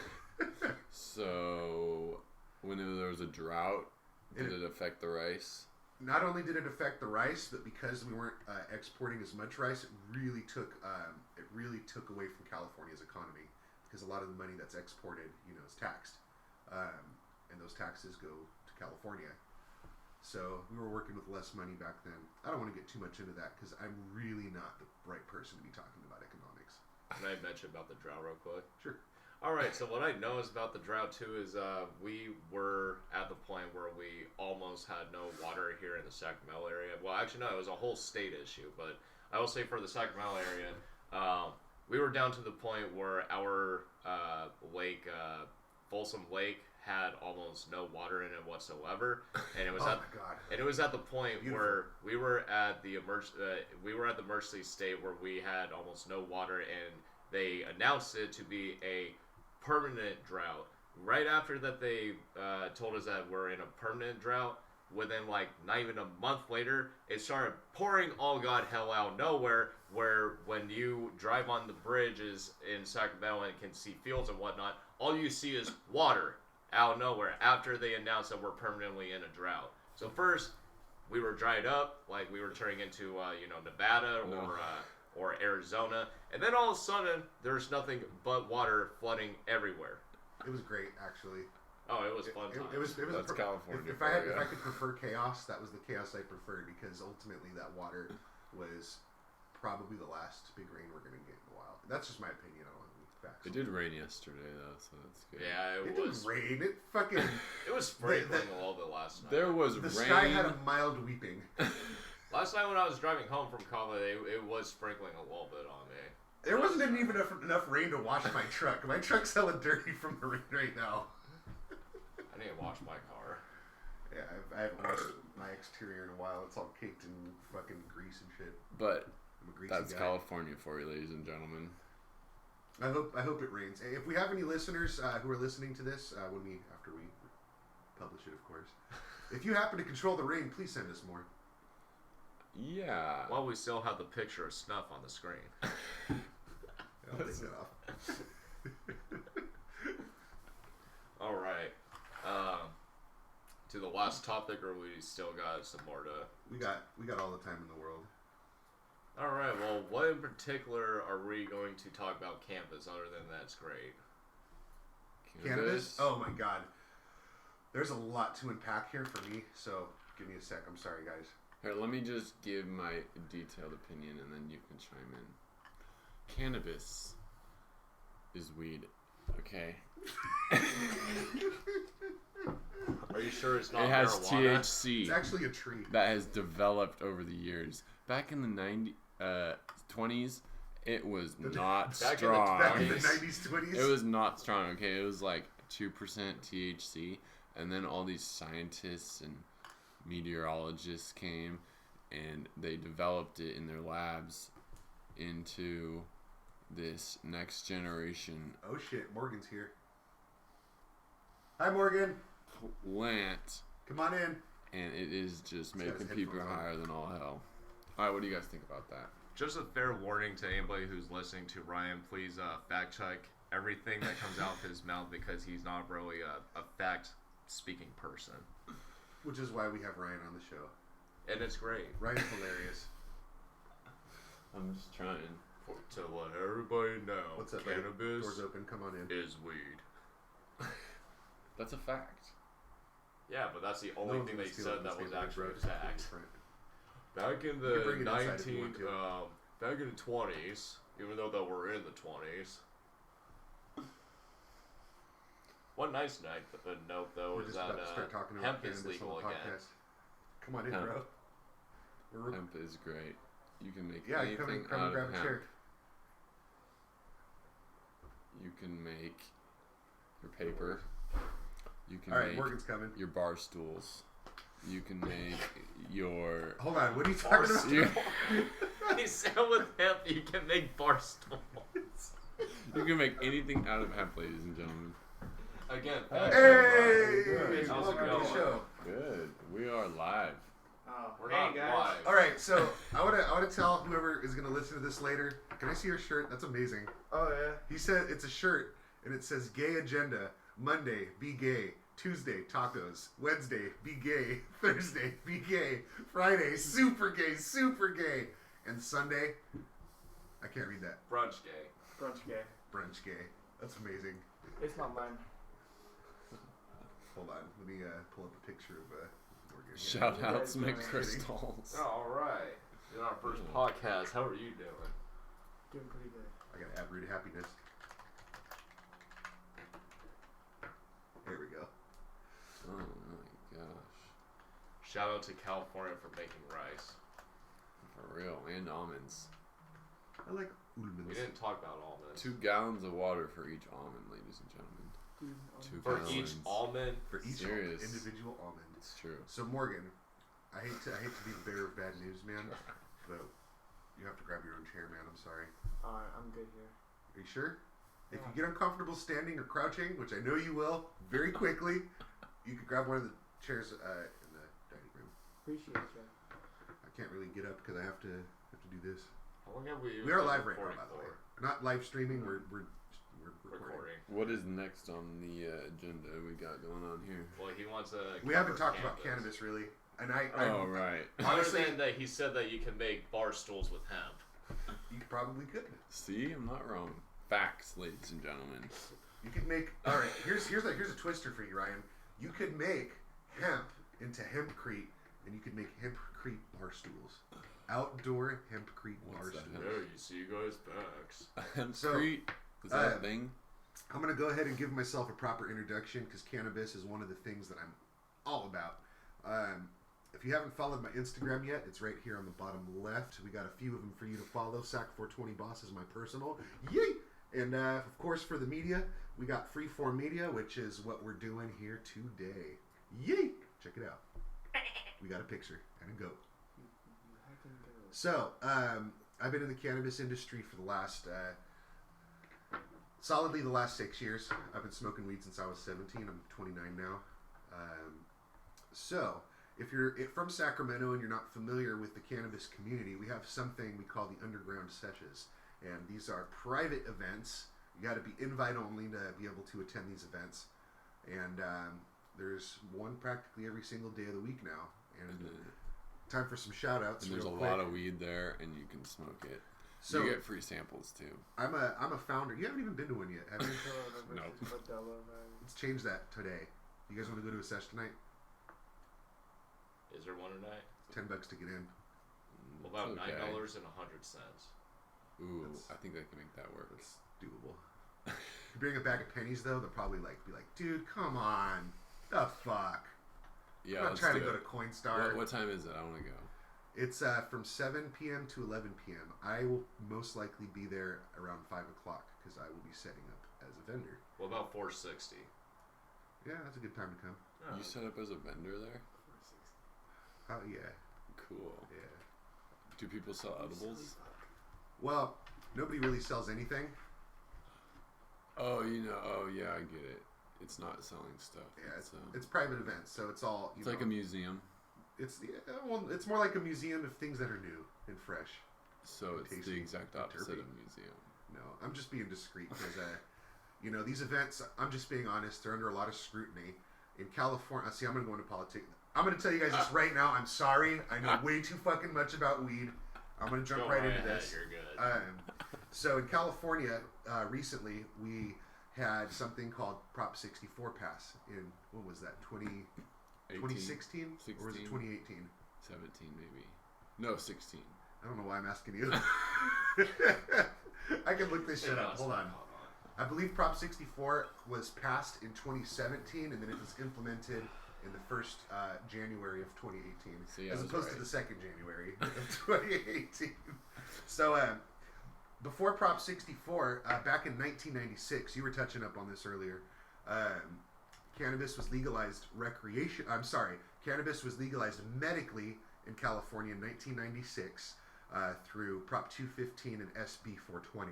So, when there was a drought, did it affect the rice? Not only did it affect the rice, but because we weren't exporting as much rice, it really took away from California's economy, because a lot of the money that's exported, is taxed, and those taxes go to California. So we were working with less money back then. I don't want to get too much into that because I'm really not the right person to be talking about economics. Can I mention about the drought real quick? Sure. All right, so what I know is about the drought too is we were at the point where we almost had no water here in the Sacramento area. Well, actually, no, it was a whole state issue. But I will say for the Sacramento area, we were down to the point where our lake, Folsom Lake, had almost no water in it whatsoever, and it was at the point where we were at the emergency state where we had almost no water, and they announced it to be a permanent drought. Right after that, they told us that we're in a permanent drought. Within like not even a month later, it started pouring all god hell out nowhere. Where when you drive on the bridges in Sacramento and can see fields and whatnot, all you see is water out of nowhere after they announced that we're permanently in a drought. So first, we were dried up, like we were turning into Nevada or Arizona, and then all of a sudden there's nothing but water flooding everywhere. It was great, actually. Oh, it was fun. It was That's California. If I could prefer chaos, that was the chaos I preferred, because ultimately that water was probably the last big rain we're going to get in a while. That's just my opinion. I don't have any facts. It did rain yesterday, though, so that's good. Yeah, It didn't rain. It fucking... It was sprinkling a little bit last night. There was the rain. sky had a mild weeping. Last night when I was driving home from Kava, it was sprinkling a little bit on me. There wasn't even enough rain to wash my truck. My truck's hella dirty from the rain right now. I need to wash my car. Yeah, I haven't washed my exterior in a while. It's all caked in fucking grease and shit. But I'm a greasy that's guy. California for you, ladies and gentlemen. I hope it rains. If we have any listeners who are listening to this after we publish it, of course. If you happen to control the rain, please send us more. Yeah. While we still have the picture of Snuff on the screen. I'll take that off. All right. To the last topic, or we still got some more to... We got all the time in the world. All right. Well, what in particular are we going to talk about Cannabis? Other than that's great. Cannabis? Oh my god. There's a lot to unpack here for me, so give me a sec. I'm sorry, guys. Here, let me just give my detailed opinion, and then you can chime in. Cannabis is weed, okay? Are you sure it's not It has marijuana? THC. It's actually a tree. That has developed over the years. Back in the 20s, it was not back strong. Back in the 90s, 20s. It was not strong, okay? It was like 2% THC, and then all these scientists and meteorologists came, and they developed it in their labs into this next generation Oh shit, Morgan's here. Hi, Morgan. plant, Come on in. and it is just He's got making his people headphones on. higher than all hell. All right, what do you guys think about that? Just a fair warning to anybody who's listening to Ryan, please fact check everything that comes out of his mouth, because he's not really a fact-speaking person. Which is why we have Ryan on the show. And it's great. Ryan's hilarious. I'm just trying. To let everybody know, What's up, buddy? Cannabis Doors open. Come on in. is weed. That's a fact. Yeah, but that's the No only one's thing gonna they steal said it from that the was table, actually bro. Just keep it in fact. front. Back in You the can bring it inside if you want to. back in the 20s, even though that we're in the 20s. One nice note though We're is just that about to start talking about hemp is cannabis on legal the again. podcast. Come on in, Hemp. bro. We're Hemp is great. You can make yeah, anything come out and grab of a hemp. chair. You can make your paper. You can All right, make Morgan's coming. your bar stools. you can make your... Hold on, what are you talking about? He said with hemp you can make bar stools. You can make anything out of hemp, ladies and gentlemen. Again, Hey! how's it Welcome to the going? show. Good. We are live. We're Hey, not guys. live. All right, so I want to tell whoever is going to listen to this later. Can I see your shirt? That's amazing. Oh yeah. He said it's a shirt, and it says "Gay Agenda." Monday, be gay. Tuesday, tacos. Wednesday, be gay. Thursday, be gay. Friday, super gay, super gay. And Sunday, I can't read that. Brunch gay. Brunch gay. Brunch gay. That's amazing. It's not mine. Hold on, let me pull up a picture of Morgan. Shout You out guys to doing? McCrystals. All right. In our first podcast, how are you doing? Doing pretty good. I gotta add root happiness. There we go. Oh my gosh. Shout out to California for making rice. For real. And almonds. I like We almonds. didn't talk about almonds. 2 gallons of water for each almond, ladies and gentlemen. Dude, 2 For gallons. each almond. For each Serious. individual almond. It's true. So Morgan, I hate to be the bearer of bad news, man, but you have to grab your own chair, man. I'm sorry. Alright, I'm good here. Are you sure? If Yeah. you get uncomfortable standing or crouching, which I know you will, very quickly, you could grab one of the chairs in the dining room. Appreciate you. I can't really get up because I have to do this. How long have we We are live right now, recording by the way. for? We're not live streaming. We're recording. Recording. What is next on the agenda we got going on here? Well, he wants to. We haven't talked about cannabis really, and Oh, right. honestly, Other than that, he said that you can make bar stools with hemp. you probably could. See? I'm not wrong. Facts, ladies and gentlemen. You could make. All right, here's a twister for you, Ryan. You could make hemp into hempcrete, and you could make hempcrete bar stools. Outdoor hempcrete bar What's that? stools. There, you see you guys' backs. Hempcrete? Is that a thing? I'm gonna go ahead and give myself a proper introduction because cannabis is one of the things that I'm all about. If you haven't followed my Instagram yet, it's right here on the bottom left. We got a few of them for you to follow. Sac420Boss is my personal. Yay! And of course, for the media, we got Freeform Media, which is what we're doing here today. Yay! Check it out. We got a picture and a goat. You heckin' go. So, I've been in the cannabis industry for the last, solidly the last 6 years. I've been smoking weed since I was 17. I'm 29 now. So, if you're from Sacramento and you're not familiar with the cannabis community, we have something we call the Underground Sessions. And these are private events. You got to be invite only to be able to attend these events. And there's one practically every single day of the week now. And time for some shout outs. And there's a lot of weed there, and you can smoke it. So you get free samples, too. I'm a founder. You haven't even been to one yet, have you? Nope. Let's change that today. You guys want to go to a sesh tonight? Is there one tonight? $10 to get in. What about It's okay. $9.01? Ooh, That's- I think I can make that work. That's doable. If you bring a bag of pennies though, they'll probably be like, dude, come on, the fuck. Yeah, I'm not let's trying to do go it. to Coinstar. What time is it? I want to go. It's from 7 p.m. to 11 p.m. I will most likely be there around 5 o'clock because I will be setting up as a vendor. What about 460? Yeah, that's a good time to come. You set up as a vendor there? Oh yeah, Cool. yeah. Do people sell edibles? Well, nobody really sells anything. Oh, yeah, I get it. It's not selling stuff. Yeah, It's, it's private events, so it's all. it's like a museum. It's it's more like a museum of things that are new and fresh. So it's the Tasty exact and opposite terpene. of museum. No, I'm just being discreet because, these events. I'm just being honest. They're under a lot of scrutiny in California. See, I'm gonna go into politics. I'm gonna tell you guys this right now. I'm sorry. I know way too fucking much about weed. I'm gonna jump Go right into ahead, this. You're good. So in California, recently we had something called Prop 64 pass in what was that 2016 or was it 2018? 17 maybe. No, 16. I don't know why I'm asking you. I can look this shit up. Hold on. I believe Prop 64 was passed in 2017, and then it was implemented in the first January of 2018, See, I as was opposed to right. the second January of 2018. So before Prop 64, back in 1996, you were touching up on this earlier. Cannabis was legalized Cannabis was legalized medically in California in 1996 through Prop 215 and SB 420.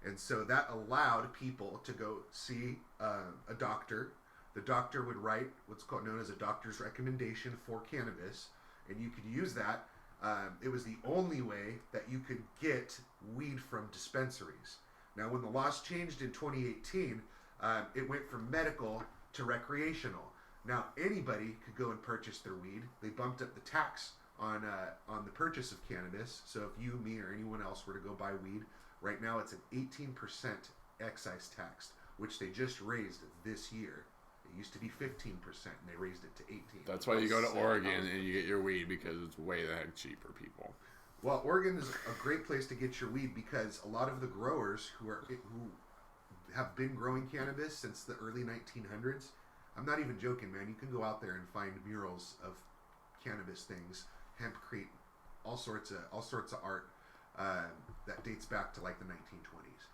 And so that allowed people to go see a doctor. The doctor would write what's known as a doctor's recommendation for cannabis, and you could use that. It was the only way that you could get weed from dispensaries. Now, when the laws changed in 2018, it went from medical to recreational. Now, anybody could go and purchase their weed. They bumped up the tax on the purchase of cannabis. So if you, me, or anyone else were to go buy weed, right now it's an 18% excise tax, which they just raised this year. It used to be 15%, and they raised it to 18%. That's why you go to Oregon and you get your weed, because it's way the heck cheaper, people. Well, Oregon is a great place to get your weed because a lot of the growers who have been growing cannabis since the early 1900s. I'm not even joking, man. You can go out there and find murals of cannabis things, hempcrete, all sorts of art that dates back to like the 1920s.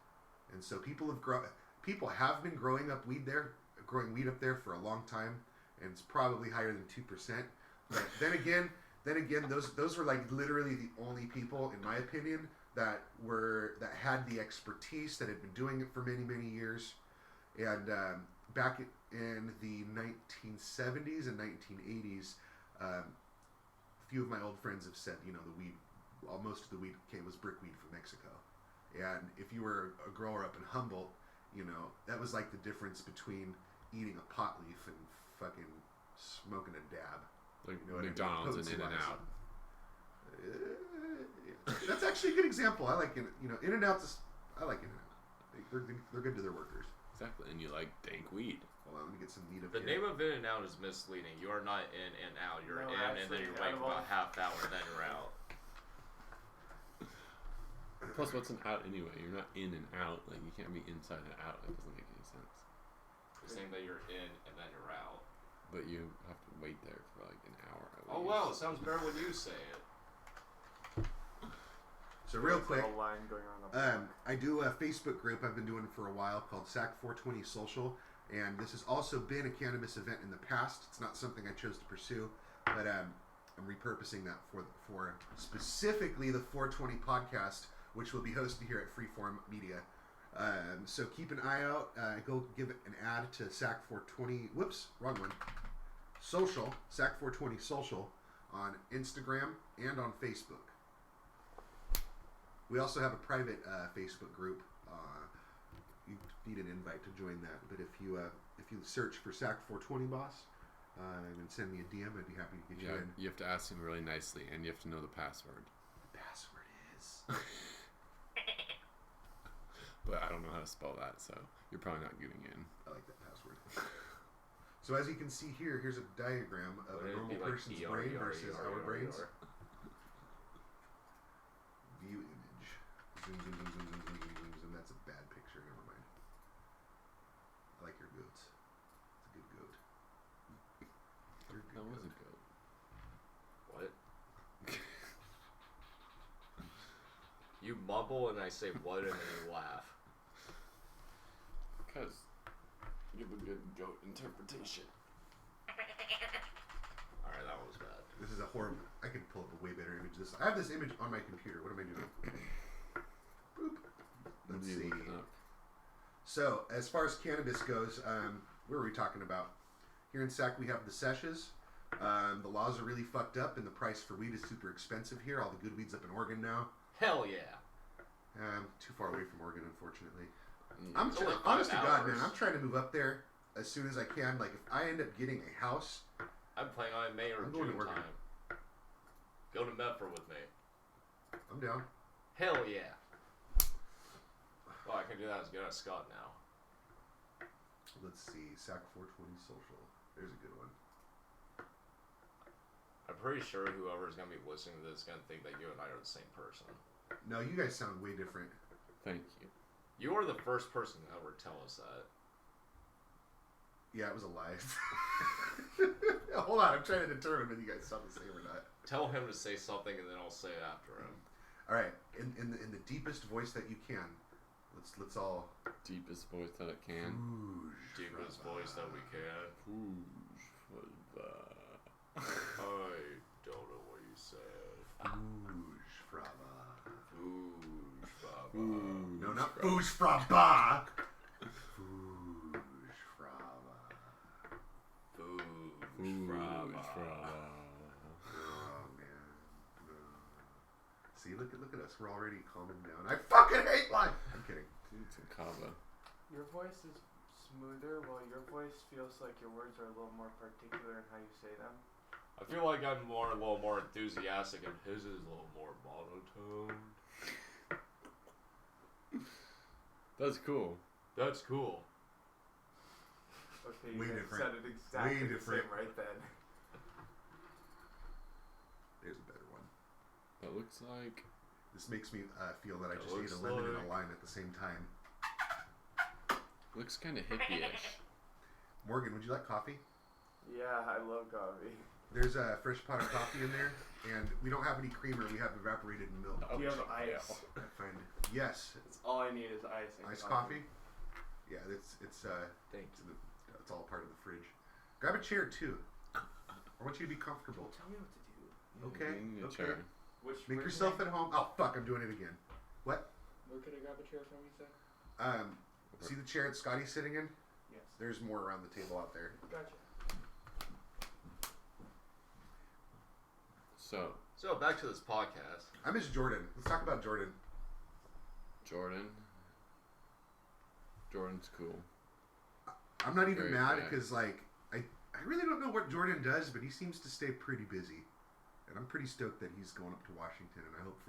And so people have been growing weed up there for a long time, and it's probably higher than 2%. But then again, those were like literally the only people, in my opinion, that had the expertise, that had been doing it for many, many years. And back in the 1970s and 1980s, a few of my old friends have said, most of the weed was brickweed from Mexico. And if you were a grower up in Humboldt, that was like the difference between eating a pot leaf and fucking smoking a dab. Like McDonald's and In-N-Out. That's actually a good example. I like In-N-Out's. I like In-N-Out. They're good to their workers. Exactly, and you like dank weed. Hold on, let me get some meat up The here. name of In-N-Out is misleading. You are not in and out. You're No, in and actually, then you're waiting for about half hour and then you're out. Plus, what's an out anyway? You're not in and out. Like, you can't be inside and out. It doesn't make any sense. You're saying that you're in and then you're out. But you have to wait there for like an hour. Oh, well, it sounds better when you say it. So real quick, A line going on I do a Facebook group I've been doing for a while called SAC420 Social, and this has also been a cannabis event in the past. It's not something I chose to pursue, but I'm repurposing that for specifically the 420 podcast, which will be hosted here at Freeform Media. So keep an eye out. Go give it an ad to SAC420. Whoops, wrong one. Social, SAC420 Social on Instagram and on Facebook. We also have a private Facebook group. You need an invite to join that, but if you search for SAC420 Boss and send me a DM, I'd be happy to get you in. You have to ask him really nicely, and you have to know the password. The password is. But I don't know how to spell that, so you're probably not getting in. I like that password. So as you can see here, here's a diagram of a normal person's brain versus our brains. View image. Zoom, zoom, zoom, zoom, zoom, zoom, zoom, zoom. That's a bad picture. Never mind. I like your goats. It's a good goat. You're a good That was a goat. goat. What? You mumble and I say what and then you laugh. Because you have a good goat interpretation. Alright, that was bad. This is a horrible. I could pull up a way better image. I have this image on my computer. What am I doing? Boop. Let's What are you see. looking up? So, as far as cannabis goes, what were we talking about? Here in SAC, we have the sessions. The laws are really fucked up, and the price for weed is super expensive here. All the good weed's up in Oregon now. Hell yeah. Too far away from Oregon, unfortunately. It's only 5 Honest to God, hours. man, I'm trying to move up there as soon as I can. Like, if I end up getting a house, I'm planning on May or I'm going to June Oregon. time. Go to Medford with me. I'm down. Hell yeah. Well, I can do that as good as Scott now. Let's see, SAC 420 Social. There's a good one. I'm pretty sure whoever's going to be listening to this is going to think that you and I are the same person. No, you guys sound way different. Thank you. You are the first person to ever tell us that. Yeah, it was a lie. Hold on, I'm trying to determine whether you guys sound the same or not. Tell him to say something and then I'll say it after him. All right, in the deepest voice that you can, let's all. Deepest voice that it can. Deepest voice that we can. Rouge for the... I don't know what you said. Fouge fraba. Fouge fraba. No, not fouge fraba. Fouge fraba. Fouge fraba. Oh man. See, look at us. We're already calming down. I fucking hate life. I'm kidding. It's a Kava. Your voice is smoother, while your voice feels like your words are a little more particular in how you say them. I feel like I'm a little more enthusiastic, and his is a little more monotone. That's cool. That's cool. Okay, you Way guys different. said it exactly Way the different. same right then. There's a better one. That looks like. This makes me feel that I That just ate looks a lemon and a like- lime at the same time. Looks kind of hippie-ish. Morgan, would you like coffee? Yeah, I love coffee. There's a fresh pot of coffee in there, and we don't have any creamer. We have evaporated milk. Do you have ice? I find yes, That's all I need is ice. And iced coffee. Yeah, it's Thank you. it's all part of the fridge. Grab a chair too. I want you to be comfortable. Tell me what to do. Okay, You need a okay. chair. Which? Make where yourself can at home. Oh fuck, I'm doing it again. What? Where can I grab a chair from? You said. See the chair that Scotty's sitting in? Yes. There's more around the table out there. Gotcha. So back to this podcast. I miss Jordan. Let's talk about Jordan. Jordan. Jordan's cool. I'm not even Very mad bad. because like I really don't know what Jordan does, but he seems to stay pretty busy, and I'm pretty stoked that he's going up to Washington, and I hope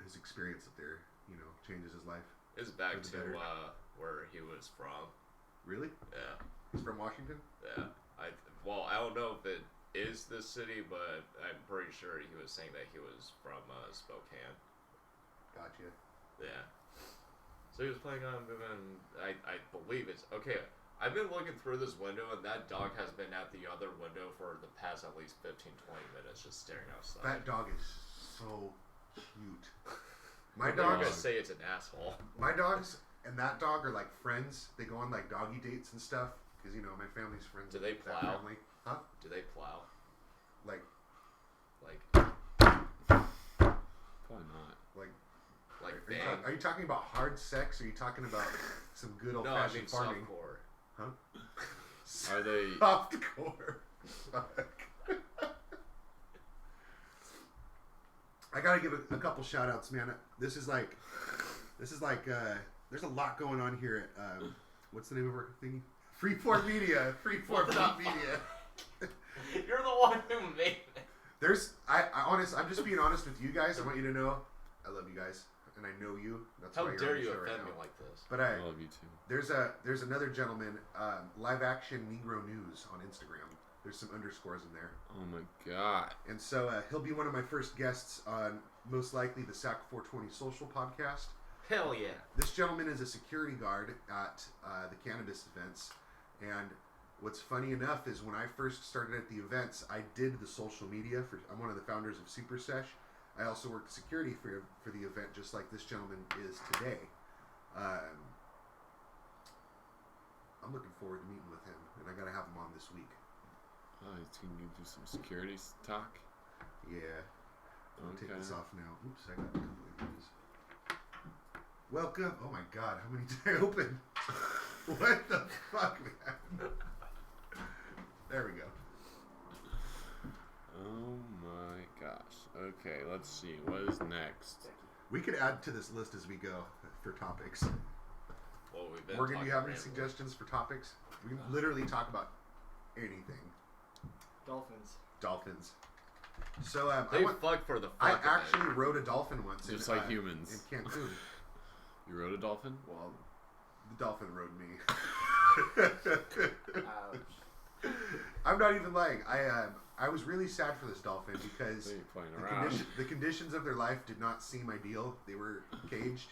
his experience up there, changes his life. It's back For the to better. where he was from. Really? Yeah, He's from Washington? yeah. I don't know if it is this city, but I'm pretty sure he was saying that he was from Spokane. Gotcha. Yeah. So he was playing on and I believe it's okay. I've been looking through this window, and that dog has been at the other window for the past at least 15-20 minutes, just staring outside. That dog is so cute. My I'm not dogs, gonna say it's an asshole. my dogs, and that dog are like friends. They go on like doggy dates and stuff because my family's friends. Do they with that plow? family. Huh? Do they plow? Like Probably not. Are you talking about hard sex? Or are you talking about some good old No, I fashioned mean farming? softcore. Are they? Softcore. Fuck. I gotta give a couple shout outs, man. This is like there's a lot going on here at what's the name of our thingy? Freeform Media. Freeform.media. You're the one who made it. I'm just being honest with you guys. I want you to know I love you guys and I know you. That's How why you're dare on the you show right offend now. me like this? But I love you too. there's another gentleman, live action Negro News on Instagram. There's some underscores in there. Oh my god. And so he'll be one of my first guests on most likely the SAC 420 Social podcast. Hell yeah. This gentleman is a security guard at the Cannabis events. And what's funny enough is when I first started at the events, I did the social media. I'm one of the founders of Super Sesh. I also worked security for the event, just like this gentleman is today. I'm looking forward to meeting with him, and I got to have him on this week. Oh, he's gonna do some security talk. Yeah. I'll take Okay. this off now. Oops, I got a couple images. Welcome. Oh my god, how many did I open? What the fuck, man? There we go. Oh my gosh. Okay, let's see. What is next? We could add to this list as we go for topics. Well, we've been Morgan, do you have any talking suggestions for topics? We can literally talk about anything. Dolphins. So They fuck for the fuck I of it. actually rode a dolphin once. Just in, like humans. in Cancun. You rode a dolphin? Well, the dolphin rode me. Ouch. I'm not even lying. I was really sad for this dolphin because So you're playing around. the conditions of their life did not seem ideal. They were caged,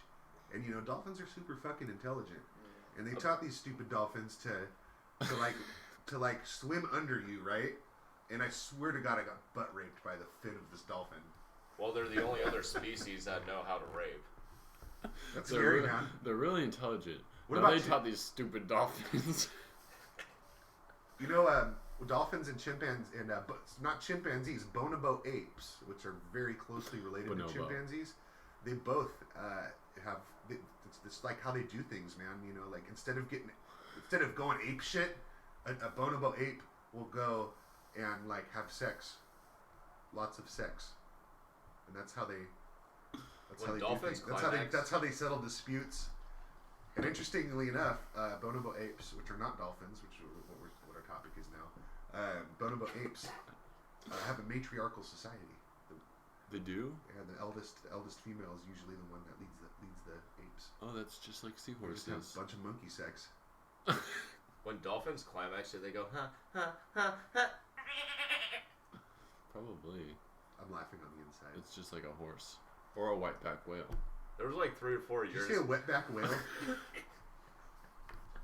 and dolphins are super fucking intelligent, and they taught these stupid dolphins to swim under you, right? And I swear to God, I got butt raped by the fin of this dolphin. Well, they're the only other species that know how to rape. That's They're scary, re- man. They're really intelligent. What What about they you? taught these stupid dolphins? Dolphins and chimpanzees, and not chimpanzees, bonobo apes, which are very closely related to chimpanzees. They both have. It's like how they do things, man. You know, like instead of going ape shit, a bonobo ape will go and like have sex, lots of sex, and that's how they. That's how they do things. That's how they settle disputes. And interestingly enough, bonobo apes, which are not dolphins, which is what our topic is now, bonobo apes have a matriarchal society. They do? Yeah, the eldest female is usually the one that leads the apes. Oh, that's just like seahorses. They just have a bunch of monkey sex. When dolphins climax, do they go, ha, ha, ha, ha? Probably. I'm laughing on the inside. It's just like a horse. Or a whiteback whale. There was like 3 or 4 years. Did you say a wetback whale?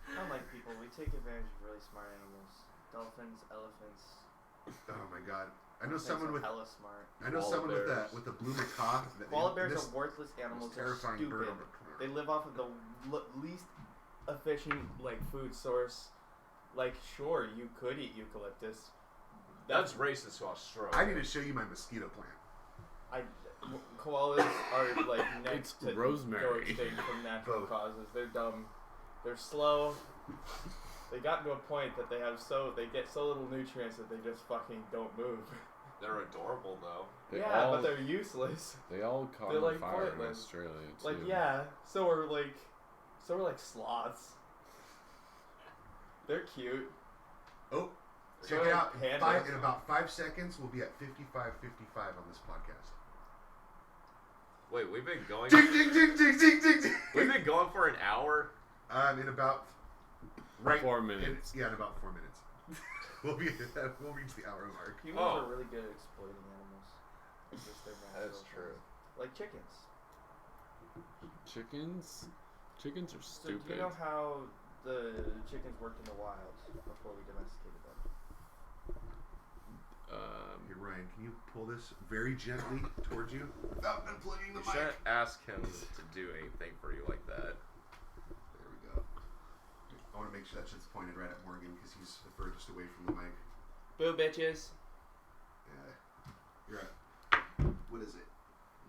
Unlike people, we take advantage of really smart animals. Dolphins, elephants. Oh my god. I know someone with hella smart. I know someone with a blue macaw. Koala bears are worthless animals. They're stupid. They live off of the least efficient food source. Like, sure, you could eat eucalyptus. That's racist to Australia. I need to show you my mosquito plant. Koalas are like next to rosemary. go extinct from natural causes. They're dumb. They're slow. They got to a point that they get so little nutrients that they just fucking don't move. They're adorable though. But they're useless. They all caught on fire pointless. in Australia too. So are sloths. They're cute. Oh, So check it out. pandas. In about 5 seconds, we'll be at 55 on this podcast. Wait, we've been going. Ding, ding, ding, ding, ding, ding, ding. We've been going for an hour. In about 4 minutes. In about 4 minutes. we'll reach the hour mark. Humans are really good at exploiting animals. It's just their natural That's true. things. Like chickens. Chickens are So stupid. do you know how the chickens worked in the wild before we domesticated them? Here, Ryan, can you pull this very gently towards you without unplugging the You mic? shouldn't ask him to do anything for you like that. There we go. I want to make sure that shit's pointed right at Morgan because he's the furthest away from the mic. Boo, bitches. Yeah. You're at, what is it?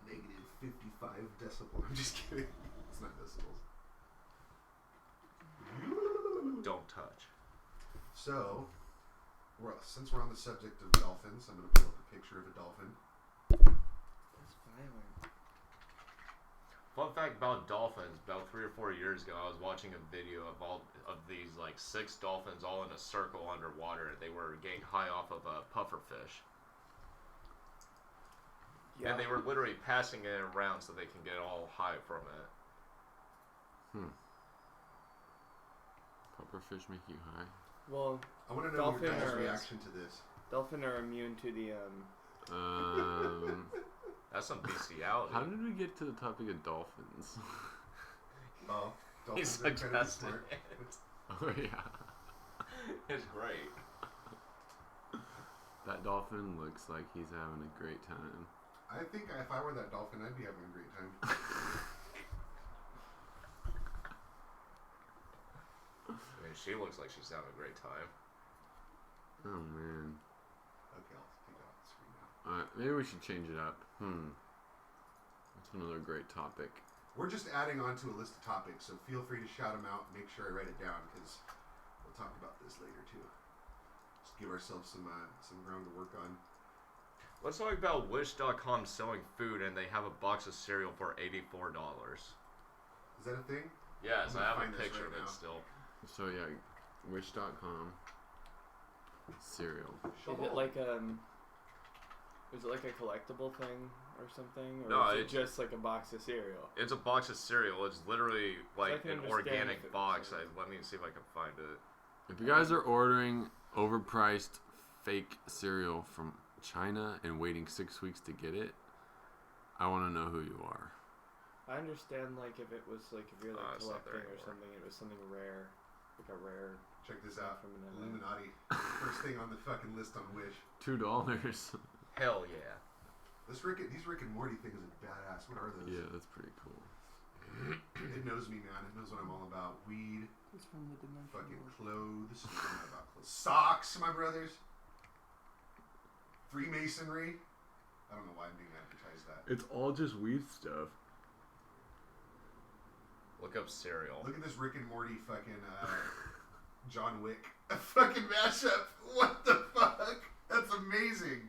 Negative 55 decibels. I'm just kidding. It's not decibels. Don't touch. So, since we're on the subject of dolphins, I'm going to pull up a picture of a dolphin. That's violent. Fun fact about dolphins: about 3 or 4 years ago, I was watching a video of all of these 6 dolphins all in a circle underwater. They were getting high off of a pufferfish, and they were literally passing it around so they can get all high from it. Pufferfish make you high? Well, I want to know your guys' reaction to this. Dolphins are immune to the That's some bestiality. How did we get to the topic of dolphins? Oh, He's dolphins are incredibly suggesting smart. it. Oh yeah. It's great. That dolphin looks like he's having a great time. I think if I were that dolphin, I'd be having a great time. I mean, she looks like she's having a great time. Oh man. Okay, I'll take it off the screen now. Alright, maybe we should change it up. That's another great topic. We're just adding on to a list of topics, so feel free to shout them out. Make sure I write it down because we'll talk about this later too. Just give ourselves some ground to work on. Let's talk about Wish.com selling food, and they have a box of cereal for $84. Is that a thing? Yes, I I'm gonna have find a this picture right of it now. still. So yeah, Wish.com cereal. Is it like a collectible thing or something, or No, is it it's just like a box of cereal? It's a box of cereal. It's literally like can an understand if organic it was box. cereal. Let me see if I can find it. If you guys are ordering overpriced fake cereal from China and waiting 6 weeks to get it, I want to know who you are. I understand, if it was if you're it's not there collecting or anymore. something, it was something rare, like a rare. Check this out. From an Illuminati. First thing on the fucking list on Wish. $2. Hell yeah. These Rick and Morty things are badass. What are those? Yeah, that's pretty cool. Yeah. It knows me, man. It knows what I'm all about. Weed. It's from the dimension. Fucking clothes. I'm not about clothes. Socks, my brothers. Freemasonry. I don't know why I'm being advertised that. It's all just weed stuff. Look up cereal. Look at this Rick and Morty fucking John Wick fucking mashup. What the fuck? That's amazing.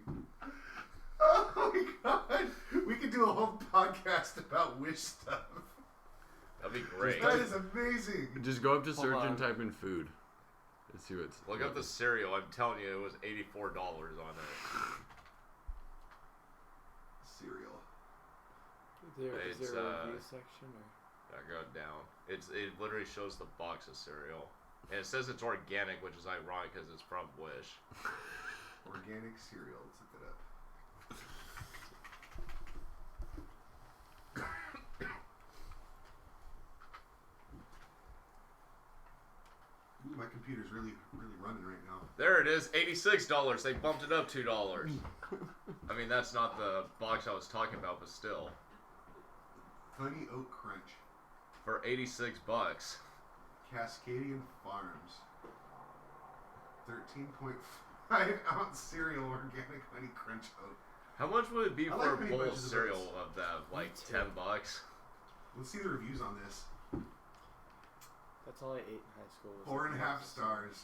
Oh my god. We could do a whole podcast about Wish stuff. That'd be great. That is amazing. Just go up to search on. and type in food. Let's see what's. Look up the cereal. I'm telling you, it was $84 on it. Cereal. Is there a review section or? I go down. It literally shows the box of cereal, and it says it's organic, which is ironic because it's from Wish. Organic cereal. Let's look that up. Ooh, my computer's really running right now. There it is, $86. They bumped it up $2. I mean, that's not the box I was talking about, but still, Honey Oat Crunch. for $86. Cascadian Farms. 13.5 ounce cereal, organic honey crunch oat. How much would it be I for like a Honey bowl of Bunches of cereal Oats. of that? Like Me too. $10? Let's see the reviews on this. That's all I ate in high school. Was 4.5 stars.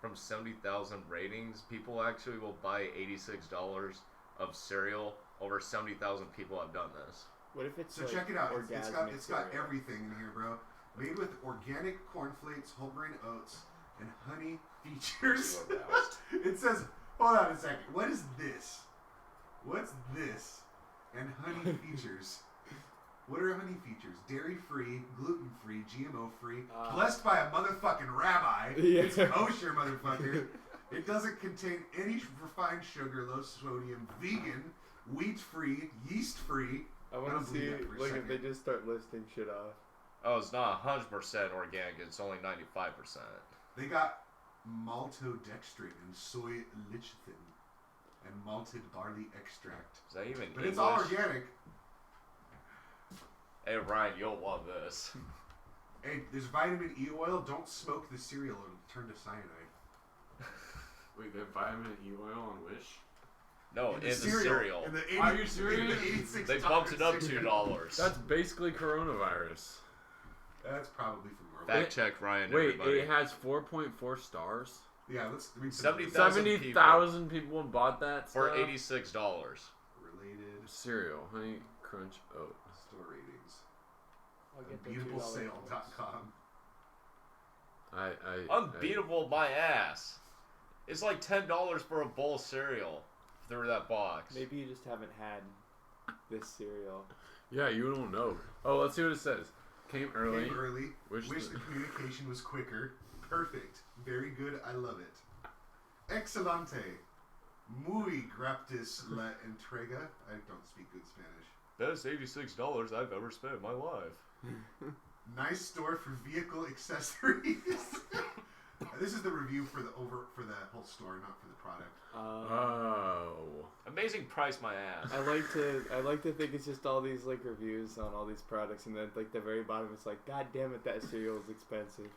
From 70,000 ratings, people actually will buy $86 of cereal. Over 70,000 people have done this. What if it's So like check it out. It's got cereal? everything in here, bro. Made with organic cornflakes, whole grain oats, and honey features. It says, hold on a second. What is this? What's this? And honey features. What are honey features? Dairy-free, gluten-free, GMO-free, blessed by a motherfucking rabbi. Yeah. It's kosher, motherfucker. It doesn't contain any refined sugar, low sodium, vegan, wheat-free, yeast-free. I I want don't to believe see that for a like if second. they just start listing shit off. Oh, it's not 100% organic. It's only 95%. They got maltodextrin and soy lecithin and malted barley extract. Is that even But English? it's all organic. Hey, Ryan, you'll love this. Hey, there's vitamin E oil. Don't smoke the cereal and turn to cyanide. Wait, they have vitamin E oil on Wish? No, in the cereal. In the Are you serious? in the $86 They bumped it up cereal. $2. That's basically coronavirus. That's probably from Norway. Fact check, Ryan. Wait, everybody. it has 4.4 stars. Yeah, let's read 70,000 70,000 people bought that for stuff. $86. related Cereal, honey crunch oat. store ratings. I'll get the $2 Unbeatablesale.com. Unbeatable my ass. It's like $10 for a bowl of cereal through that box. Maybe you just haven't had this cereal. Yeah, you don't know. Oh, let's see what it says. Came early. Came early. Wish Wish the- the communication was quicker. Perfect. Very good. I love it. Excelente. Muy gratis la entrega. I don't speak good Spanish. Best $86 I've ever spent in my life. Nice store for vehicle accessories. This is the review for the whole store, not for the product. Oh. Amazing price, my ass. I like to think it's just all these like reviews on all these products, and then like the very bottom it's like, God damn it, that cereal is expensive.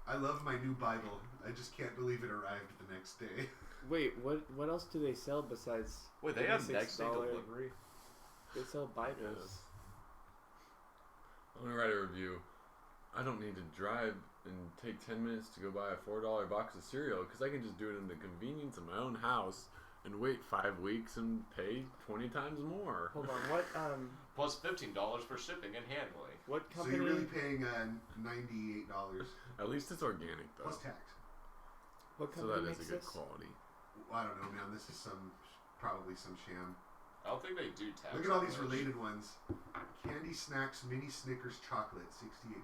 I love my new Bible. I just can't believe it arrived the next day. Wait, what else do they sell besides? Wait, they have $86 next day delivery? They sell Bibles. Yes. I'm gonna write a review. I don't need to drive and take 10 minutes to go buy a $4 box of cereal because I can just do it in the convenience of my own house and wait 5 weeks and pay 20 times more. Hold on, what Plus $15 for shipping and handling. what So company? you're really paying $98 At least it's organic though. plus tax. What So company that makes is a good this? quality. Well, I don't know, man. This is probably some sham. I don't think they do tax. Look at all these on Wish. related ones. Candy Snacks Mini Snickers Chocolate, $68.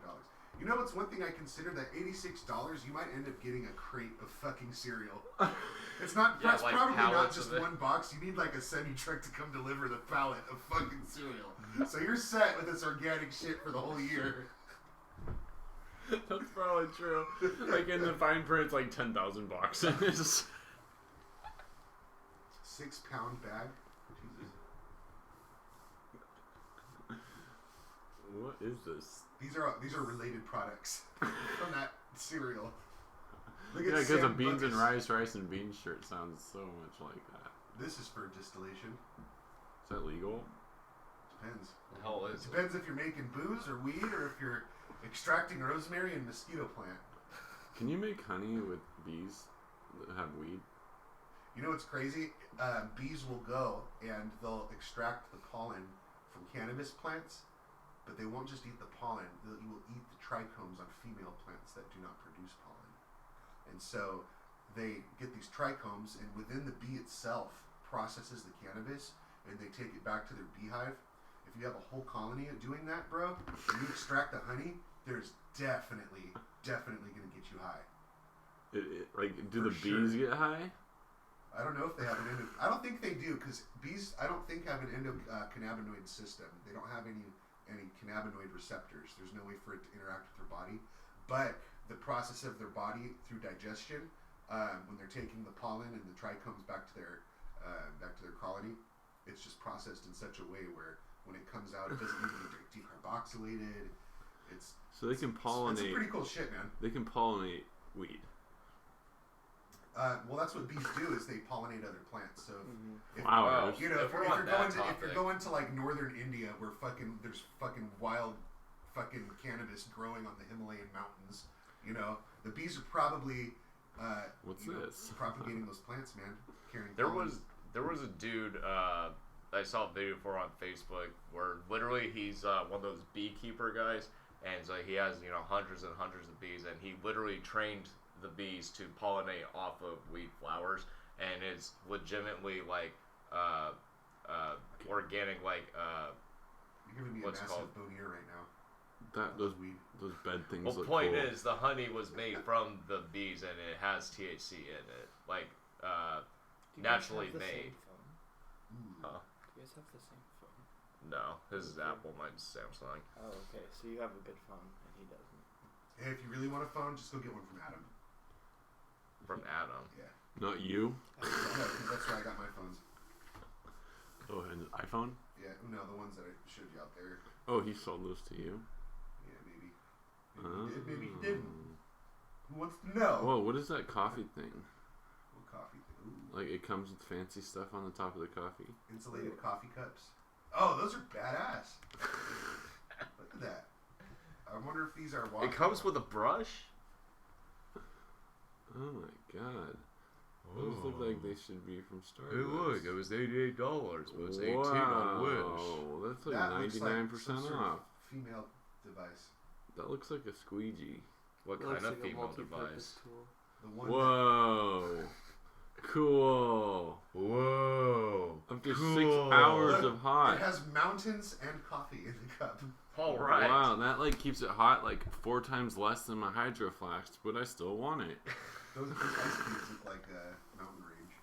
You know what's one thing I consider? That $86, you might end up getting a crate of fucking cereal. It's not. Yeah, That's like probably not pallets just of it. one box. You need like a semi-truck to come deliver the pallet of fucking cereal. So you're set with this organic shit for the whole year. That's probably true. Like in the fine print, it's like 10,000 boxes. 6-pound bag. Jesus. What is this? These are related products from that cereal. Look at Yeah, because a Sam beans and Buckus. rice and beans shirt sounds so much like that. This is for distillation. Is that legal? Depends. The hell is it? Depends if you're making booze or weed or if you're extracting rosemary and mosquito plant. Can you make honey with bees that have weed? You know what's crazy? Bees will go and they'll extract the pollen from cannabis plants, but they won't just eat the pollen. You will eat the trichomes on female plants that do not produce pollen. And so they get these trichomes, and within the bee itself processes the cannabis, and they take it back to their beehive. If you have a whole colony of doing that, bro, and you extract the honey, there's definitely going to get you high. Do the bees get high? I don't know if they have an I don't think they do, because bees, I don't think, have an endocannabinoid system. They don't have any cannabinoid receptors. There's no way for it to interact with their body. But the process of their body through digestion, when they're taking the pollen and the trichomes back to their colony, it's just processed in such a way where when it comes out, it doesn't need to be decarboxylated. So they can pollinate. It's pretty cool shit, man. They can pollinate weed. Well, that's what bees do, is they pollinate other plants. So, if you're going to like northern India, where there's wild cannabis growing on the Himalayan mountains, the bees are probably propagating those plants, man. Carrying pollen. There was a dude I saw a video for on Facebook where literally he's one of those beekeeper guys, and so he has hundreds and hundreds of bees, and he literally trained the bees to pollinate off of weed flowers, and it's legitimately like organic, like you're giving me a massive bone ear right now. Those bed things. Well, look point cool. is, the honey was made from the bees, and it has THC in it, like naturally made. Huh? Do you guys have the same phone? No, his is Apple, mine's Samsung. Oh, okay. So you have a good phone, and he doesn't. Hey, if you really want a phone, just go get one from Adam. From Adam. Yeah. Not you? No, 'cause that's where I got my phones. Oh, and an iPhone? Yeah, no, the ones that I showed you out there. Oh, he sold those to you? Yeah, maybe. Maybe he did, maybe he didn't. Who wants to know? Whoa, what is that coffee thing? What coffee thing? Ooh. Like, it comes with fancy stuff on the top of the coffee. Insulated coffee cups. Oh, those are badass. Look at that. I wonder if these are washable. It comes with a brush? Oh my god. Those look like they should be from Starbucks. Hey, look, it was $88, but it's $18 on Wish. Oh, that's like That looks 99% some sort of off. female device. That looks like a squeegee. What kind of female device? Tool. The one Whoa. Cool. Whoa. Up to Cool. 6 hours Look, of hot. It has mountains and coffee in the cup. All right. Wow, that like keeps it hot like 4 times less than my Hydro Flask, but I still want it. Those ice cubes look like mountain range.